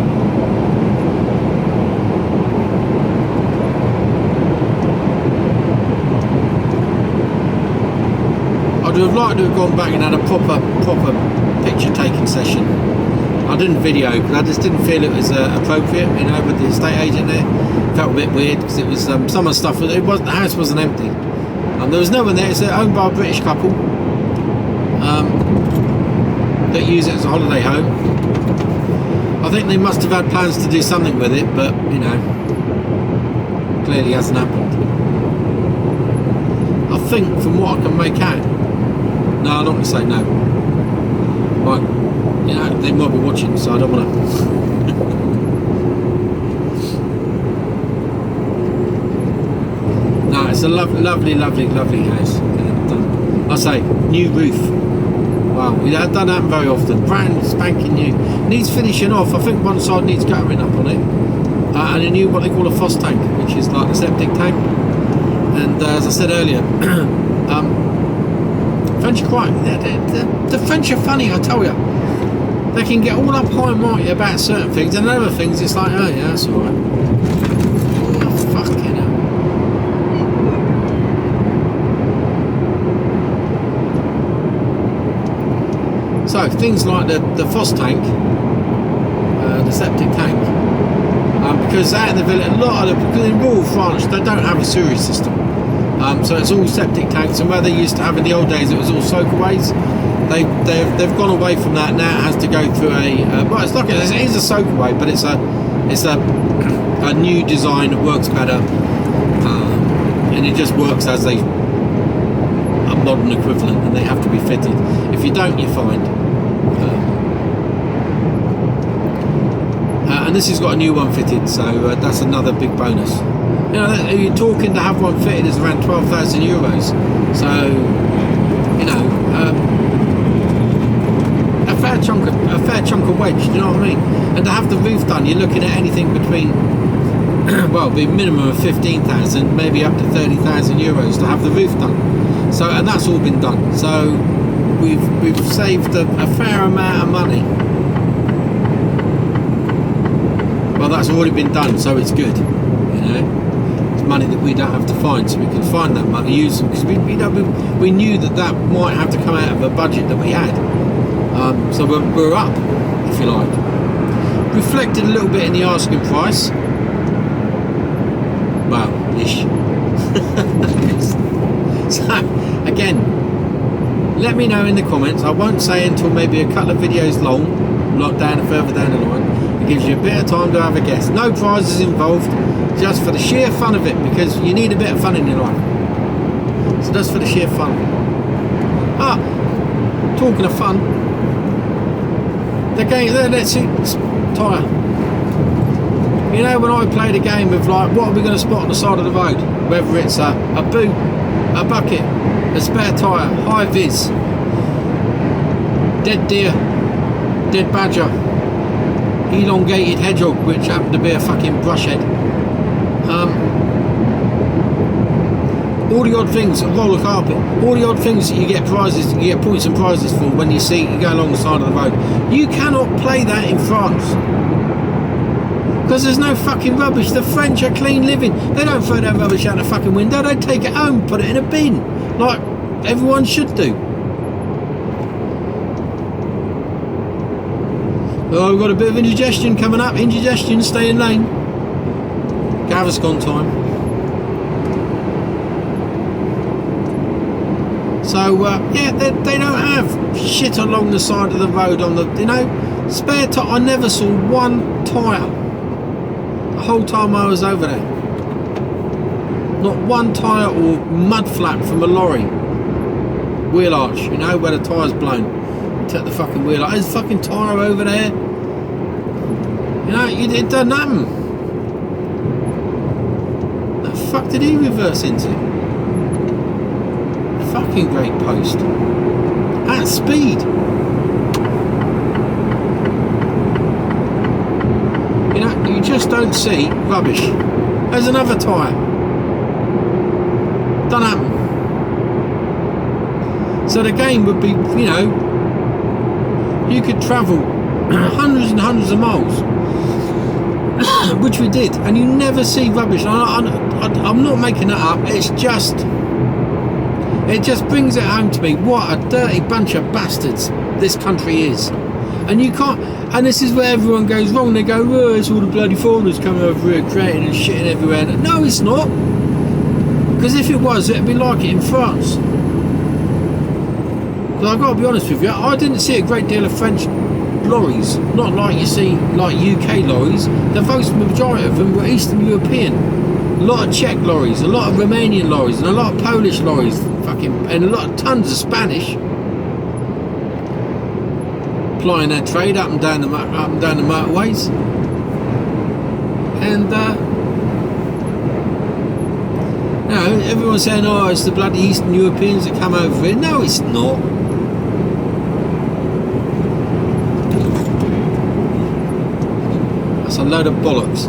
I'd have liked to have gone back and had a proper picture taking session. I didn't video because I just didn't feel it was appropriate, you know, with the estate agent there. Felt a bit weird because it was some of the stuff. It was the house wasn't empty. There was no one there. It's owned by a British couple that use it as a holiday home. I think they must have had plans to do something with it, but you know, clearly hasn't happened. I think from what I can make out. No, I'm not going to say no. Right, you know, they might be watching, so I don't want to. No, it's a lovely house. I say, new roof. Wow, that doesn't happen very often. Brand spanking new. Needs finishing off. I think one side needs guttering up on it. And a new, what they call a FOSS tank, which is like a septic tank. And as I said earlier, French are quite, the French are funny, I tell you. They can get all up high and mighty about certain things, and other things it's like, oh yeah, that's alright. Oh, fucking hell. So, things like the FOSS tank, the septic tank, because out in the village, because in rural France, they don't have a sewage system. So it's all septic tanks, and where they used to have in the old days, it was all soakaways. They've gone away from that. Now it has to go through well, it's like it is a soakaway, but it's a new design that works better, and it just works as a modern equivalent, and they have to be fitted. If you don't, you're fined. And this has got a new one fitted, so that's another big bonus. You know, you're talking to have one fitted is around 12,000 euros. So, you know, a fair chunk of wedge. Do you know what I mean? And to have the roof done, you're looking at anything between, well, be minimum of 15,000, maybe up to 30,000 euros to have the roof done. So, and that's all been done. So, we've saved a fair amount of money. Well, that's already been done, so it's good. You know, it's money that we don't have to find, so we can find that money, use them, because we knew that might have to come out of a budget that we had. So we're up, if you like. Reflected a little bit in the asking price. Well, ish. So again, let me know in the comments. I won't say until maybe a couple of videos long, like further down the line. It gives you a bit of time to have a guess. No prizes involved, just for the sheer fun of it, because you need a bit of fun in your life. So just for the sheer fun. Talking of fun, the game there, let's see, tyre. You know, when I played a game of like, what are we going to spot on the side of the road? Whether it's a boot, a bucket, a spare tyre, high vis, dead deer, dead badger, elongated hedgehog, which happened to be a fucking brush head. All the odd things, a roller carpet, all the odd things that you get prizes, you get points and prizes for when you go along the side of the road. You cannot play that in France. Because there's no fucking rubbish. The French are clean living. They don't throw their rubbish out the fucking window. They take it home, put it in a bin, like everyone should do. Oh, we've got a bit of indigestion coming up. Indigestion, stay in lane. Gaviscon time. So, yeah, they don't have shit along the side of the road on the, you know, spare tyre. I never saw one tyre the whole time I was over there. Not one tyre or mud flap from a lorry. Wheel arch, you know, where the tyre's blown. Take the fucking wheel arch. There's a fucking tyre over there. You know, it doesn't happen. The fuck did he reverse into? Fucking great post. At speed. You know, you just don't see rubbish. There's another tyre. Don't happen. So the game would be, you know, you could travel hundreds and hundreds of miles, which we did, and you never see rubbish. I'm not making that up. It's just, it just brings it home to me what a dirty bunch of bastards this country is. And you can't, and this is where everyone goes wrong. They go, oh, it's all the bloody foreigners coming over here creating and shitting everywhere. No, it's not. Because if it was, it'd be like it in France. But I've got to be honest with you, I didn't see a great deal of French lorries. Not like you see like UK lorries. The vast majority of them were Eastern European. A lot of Czech lorries, a lot of Romanian lorries, and a lot of Polish lorries, and a lot of tons of Spanish. Plying their trade up and down the motorways. And you know, everyone's saying, oh, it's the bloody Eastern Europeans that come over here. No, it's not. That's a load of bollocks.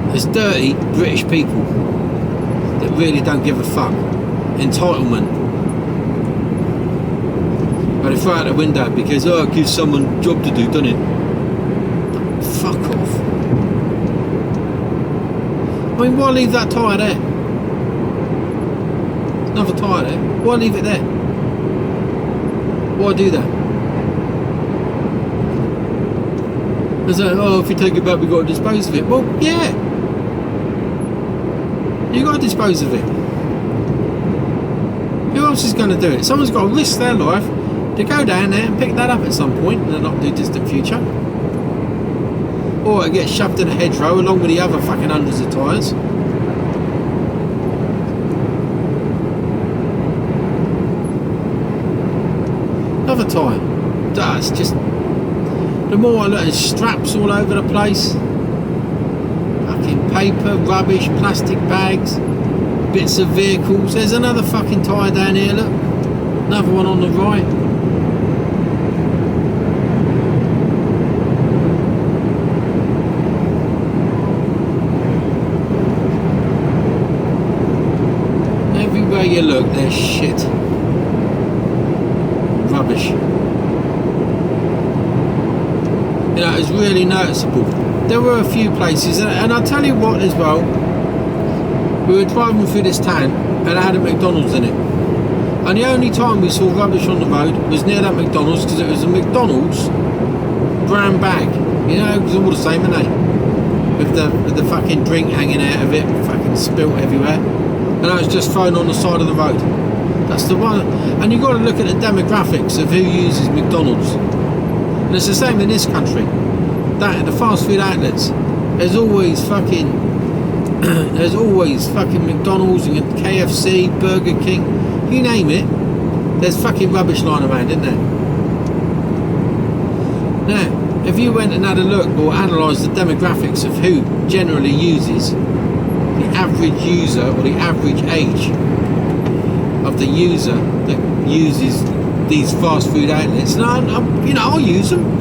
There's dirty British people that really don't give a fuck. Entitlement. But they throw out the window because, oh, it gives someone a job to do, doesn't it? Fuck off. I mean, why leave that tyre there? There's another tyre there. Why leave it there? Why do that? They say, oh, if you take it back, we've got to dispose of it. Well, yeah. You've got to dispose of it. Who else is going to do it? Someone's got to risk their life to go down there and pick that up at some point in the not too distant future. Or it gets shoved in a hedgerow along with the other fucking hundreds of tyres. Another tyre. That's just, the more I look, there's straps all over the place. Fucking paper, rubbish, plastic bags, bits of vehicles. There's another fucking tyre down here, look. Another one on the right. Everywhere you look, there's shit. Rubbish. You know, it's really noticeable. There were a few places, and I'll tell you what as well, we were driving through this town and it had a McDonald's in it, and the only time we saw rubbish on the road was near that McDonald's, because it was a McDonald's brown bag, you know, it was all the same, isn't it? With the fucking drink hanging out of it, fucking spilt everywhere, and that was just thrown on the side of the road. That's the one. And you've got to look at the demographics of who uses McDonald's, and it's the same in this country. That the fast food outlets, there's always fucking McDonald's and KFC, Burger King, you name it. There's fucking rubbish lying around, isn't there? Now, if you went and had a look or analysed the demographics of who generally uses, the average user or the average age of the user that uses these fast food outlets, and I'll use them.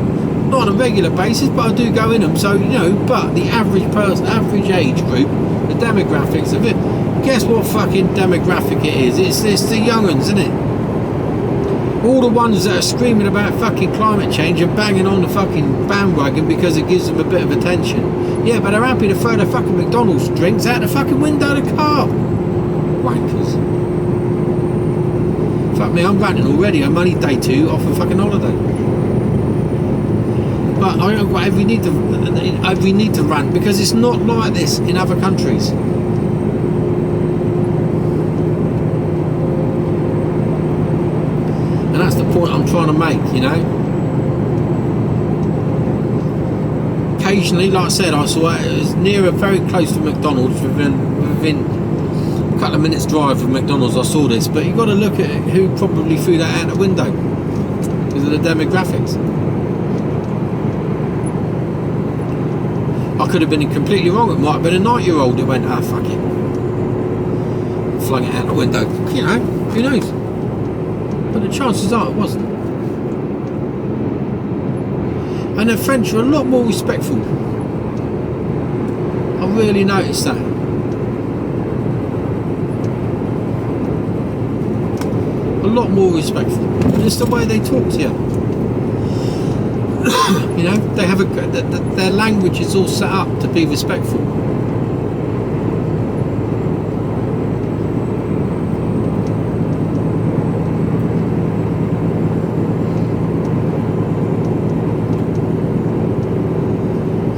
Not on a regular basis, but I do go in them. So, you know, but the average person, average age group, the demographics of it, guess what fucking demographic it is? It's the young uns, isn't it? All the ones that are screaming about fucking climate change and banging on the fucking bandwagon because it gives them a bit of attention. Yeah, but they're happy to throw their fucking McDonald's drinks out the fucking window of the car. Wankers. Fuck me, I'm ranting already. I'm only day 2 off a fucking holiday. But we need to rant because it's not like this in other countries. And that's the point I'm trying to make, you know. Occasionally, like I said, I saw it was very close to McDonald's within a couple of minutes drive of McDonald's. I saw this, but you've got to look at who probably threw that out the window because of the demographics. I could have been completely wrong. It might have been a 9-year-old who went, ah, fuck it, flung it out the window. You know, who knows? But the chances are it wasn't. And the French are a lot more respectful. I really noticed that. A lot more respectful. And it's the way they talk to you. You know, they have their language is all set up to be respectful.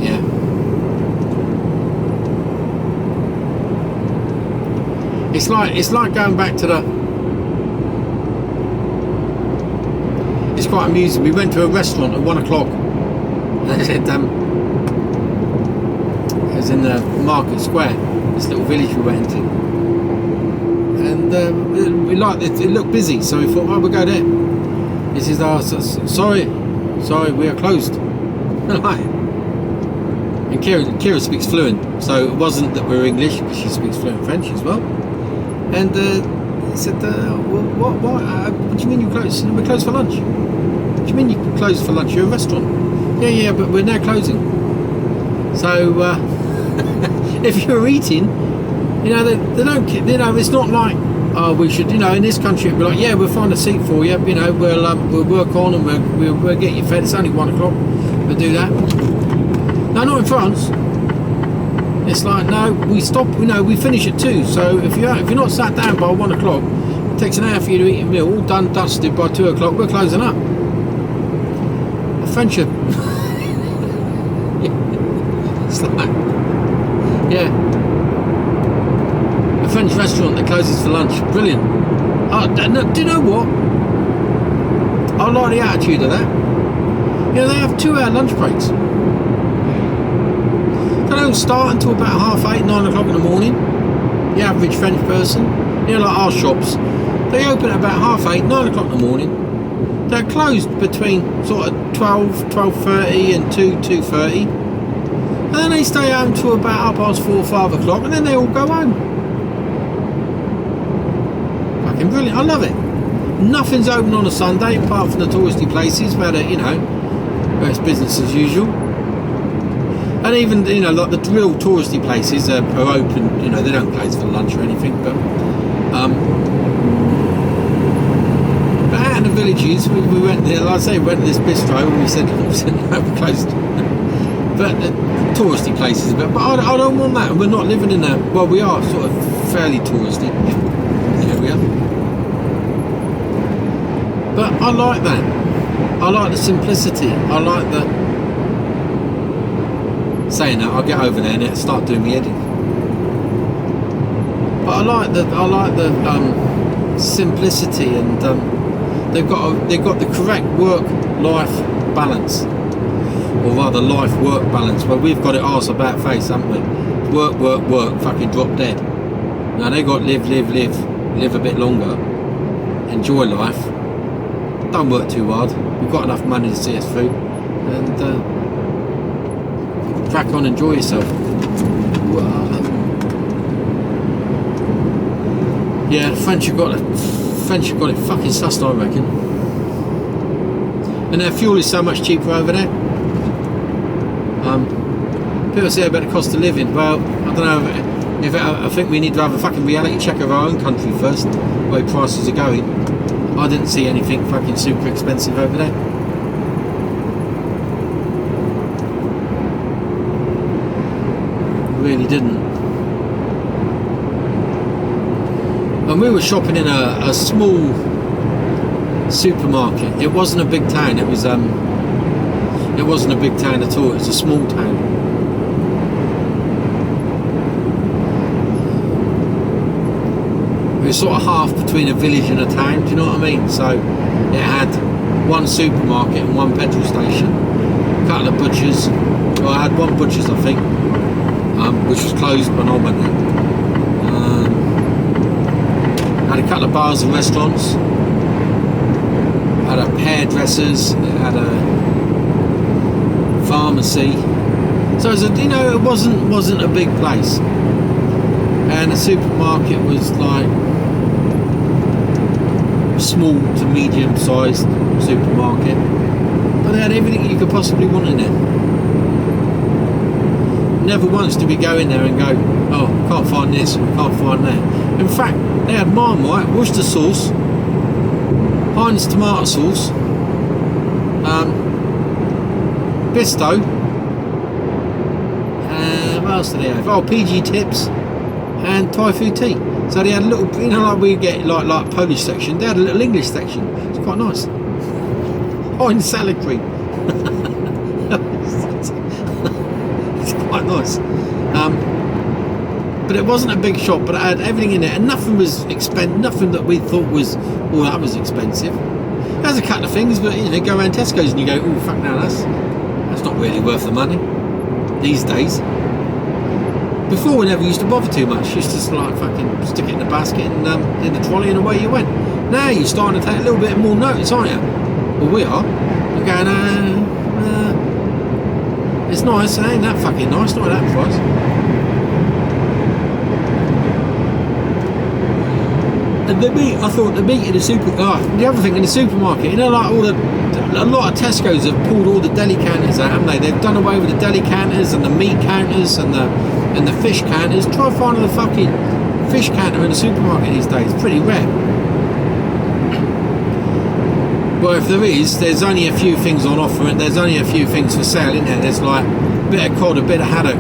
Yeah. It's like going back to the. It's quite amusing. We went to a restaurant at 1 o'clock. And it said, it was in the Market Square, this little village we went into. And we liked it. It looked busy, so we thought, oh, we'll go there. He says, oh, sorry, we are closed. And Kira speaks fluent, so it wasn't that we were English, because she speaks fluent French as well. And he said, what do you mean you're closed? We're closed for lunch. What do you mean you're closed for lunch? You're a restaurant. Yeah, but we're now closing. So if you're eating, you know, they don't, you know, it's not like, oh, we should, you know, in this country it'd be like, yeah, we'll find a seat for you, you know, we'll work on and we'll get you fed. It's only 1 o'clock. We'll do that. No, not in France. It's like, no, we stop, you know, we finish at 2. So if you're not sat down by 1 o'clock, it takes an hour for you to eat your meal, all done, dusted by 2 o'clock, we're closing up. The French are, it's like, yeah. A French restaurant that closes for lunch, brilliant. Do you know what? I like the attitude of that. You know, they have 2-hour lunch breaks. They don't start until about 8:30, 9 o'clock in the morning. The average French person, you know, like our shops, they open at about 8:30, 9 o'clock in the morning. They're closed between sort of 12, 12:30 and 2:30. And then they stay home till about 4, 5 o'clock, and then they all go home. Fucking brilliant, I love it. Nothing's open on a Sunday apart from the touristy places where, you know, where it's business as usual. And even, you know, like the real touristy places are open, you know, they don't close for lunch or anything, but out in the villages, we went there, like I say, we went to this bistro and we said no, we're closed. But touristy places, but I don't want that, and we're not living in a, well, we are sort of fairly touristy area. But I like that. I like the simplicity. I like the, saying that, I'll get over there and it'll start doing me editing. But I like the simplicity, and they've got the correct work-life balance, or rather life-work balance, where we've got it arse about face, haven't we? Work, fucking drop dead. Now they got live a bit longer, enjoy life, don't work too hard, we've got enough money to see us through, and crack on, enjoy yourself. Yeah, the French have got it fucking sussed, I reckon. And their fuel is so much cheaper over there. People say about the cost of living. Well, I don't know if I think we need to have a fucking reality check of our own country first, the way prices are going. I didn't see anything fucking super expensive over there. Really didn't. And we were shopping in a small supermarket. It wasn't a big town. It wasn't a big town at all. It was a small town. It was sort of half between a village and a town. Do you know what I mean? So it had one supermarket and one petrol station, a couple of butchers. Well, I had one butcher's, I think, which was closed when I went there. Had a couple of bars and restaurants. Had a hairdressers. It had a pharmacy. So it was it wasn't a big place. And the supermarket was like small to medium sized supermarket, but they had everything you could possibly want in there. Never once did we go in there and go, oh, can't find this, can't find that. In fact, they had Marmite, Worcester sauce, Heinz tomato sauce, Bisto, what else did they have? Oh, PG tips and Thai food tea. So they had a little, like we get like Polish section, they had a little English section. It's quite nice. Heinz salad cream. It's quite nice. But it wasn't a big shop, but it had everything in it, and nothing was nothing that we thought was, oh, that was expensive. There's a couple of things, but you go around Tesco's and you go, oh fuck, now that's not really worth the money these days. Before we never used to bother too much. Used to just like fucking stick it in the basket and in the trolley and away you went. Now you're starting to take a little bit more notice, aren't you? Well, we are. We're going, it's nice, it ain't that fucking nice, not at that price. And the meat, I thought the meat in the the other thing in the supermarket, like a lot of Tesco's have pulled all the deli counters out, haven't they? They've done away with the deli counters and the meat counters and the fish counters. Try finding the fucking fish counter in the supermarket these days. It's pretty rare. Well, if there is, there's only a few things on offer and there's only a few things for sale in there. There's like a bit of cod, a bit of haddock,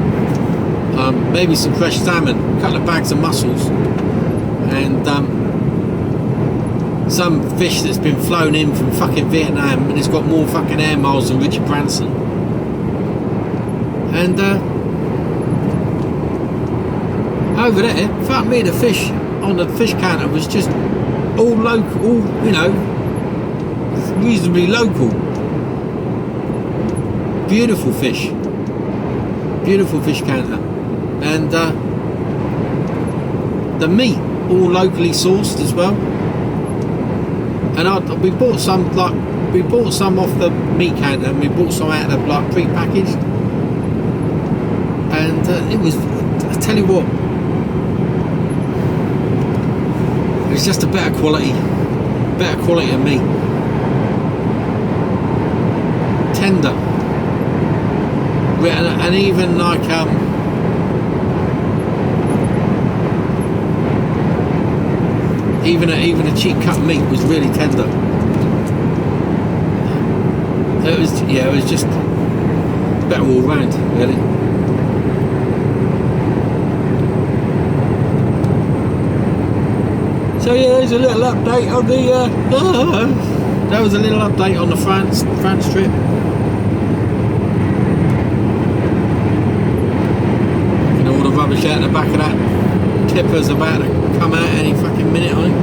maybe some fresh salmon, a couple of bags of mussels, and some fish that's been flown in from fucking Vietnam and it's got more fucking air miles than Richard Branson. And over there, fuck me, the fish on the fish counter was just all local, reasonably local. Beautiful fish counter, and the meat all locally sourced as well. And we bought some off the meat counter, and we bought some out of like pre-packaged, and it was, I tell you what, it was just a better quality of meat. Tender. And even like even a cheap cut meat was really tender. It was just better all round, really. So yeah, there's a little update on the that was a little update on the France trip. All the rubbish out the back of that tipper's about to come out any fucking minute, I think.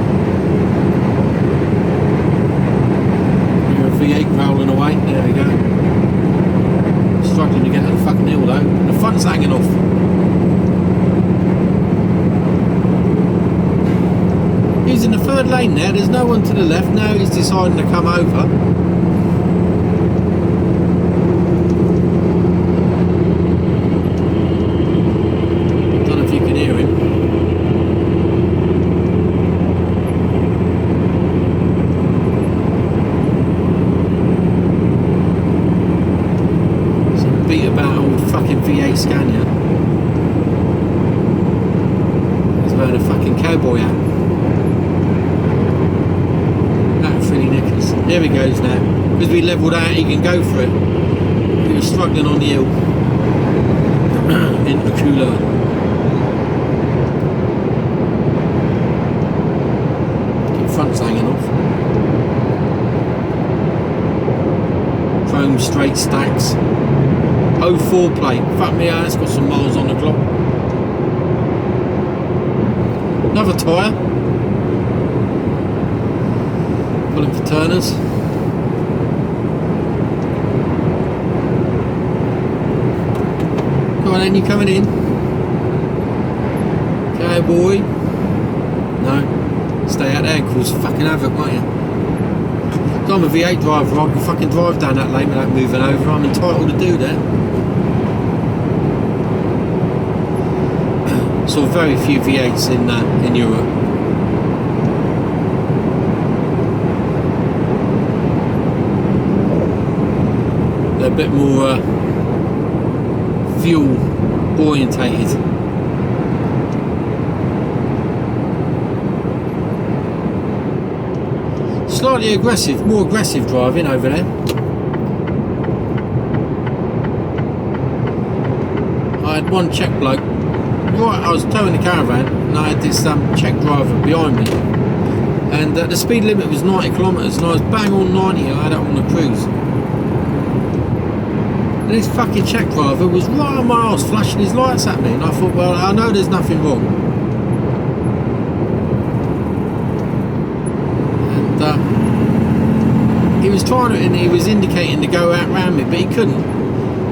You're a V8 rolling away, there we go. Struggling to get to the fucking hill though. The front's hanging off. He's in the third lane there, there's no one to the left, now he's deciding to come over. Don't know if you can hear him. Some beat about old fucking V8 Scania. He's wearing a fucking cowboy hat. There he goes now. Because we levelled out, he can go for it. He was struggling on the hill. Into cooler. Keep fronts hanging off. Chrome straight stacks. 04 plate. Fuck me out, it's got some miles on the clock. Another tyre. Pulling for turners. Go on then, you coming in? Okay boy. No. Stay out there and cause fucking havoc, won't you? So I'm a V8 driver, I can fucking drive down that lane without moving over. I'm entitled to do that. Saw very few V8s in Europe. They're a bit more fuel orientated. Slightly aggressive, more aggressive driving over there. I had one Czech bloke. Right, I was towing the caravan and I had this Czech driver behind me, and the speed limit was 90 kilometres and I was bang on 90. I had it on the cruise, and this fucking Czech driver was right on my arse flashing his lights at me, and I thought, well, I know there's nothing wrong, and he was trying to, and he was indicating to go out round me, but he couldn't.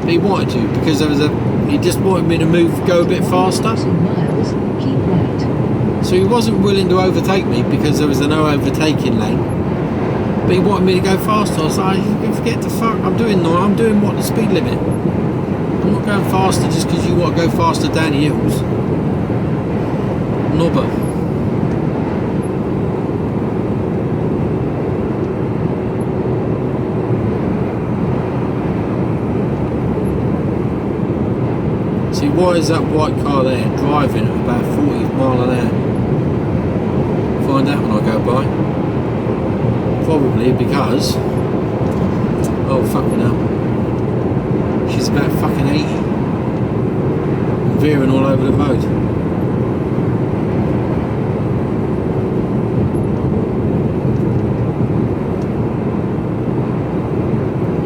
But he wanted to, because there was he just wanted me to go a bit faster. 2 miles, keep right. So he wasn't willing to overtake me because there was a no overtaking lane. But he wanted me to go faster. I was like, you forget the fuck, I'm doing what the speed limit. I'm not going faster just because you want to go faster down the hills. Knobber. See, why is that white car there driving at about 40 mile an hour? Find out when I go by. Probably because, oh fucking hell, she's about fucking 80 and veering all over the road.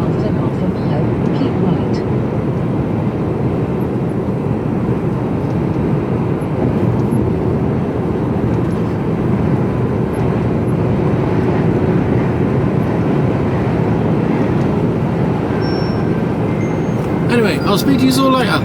After half a mile, keep right. Anyway, I'll speak to you all later.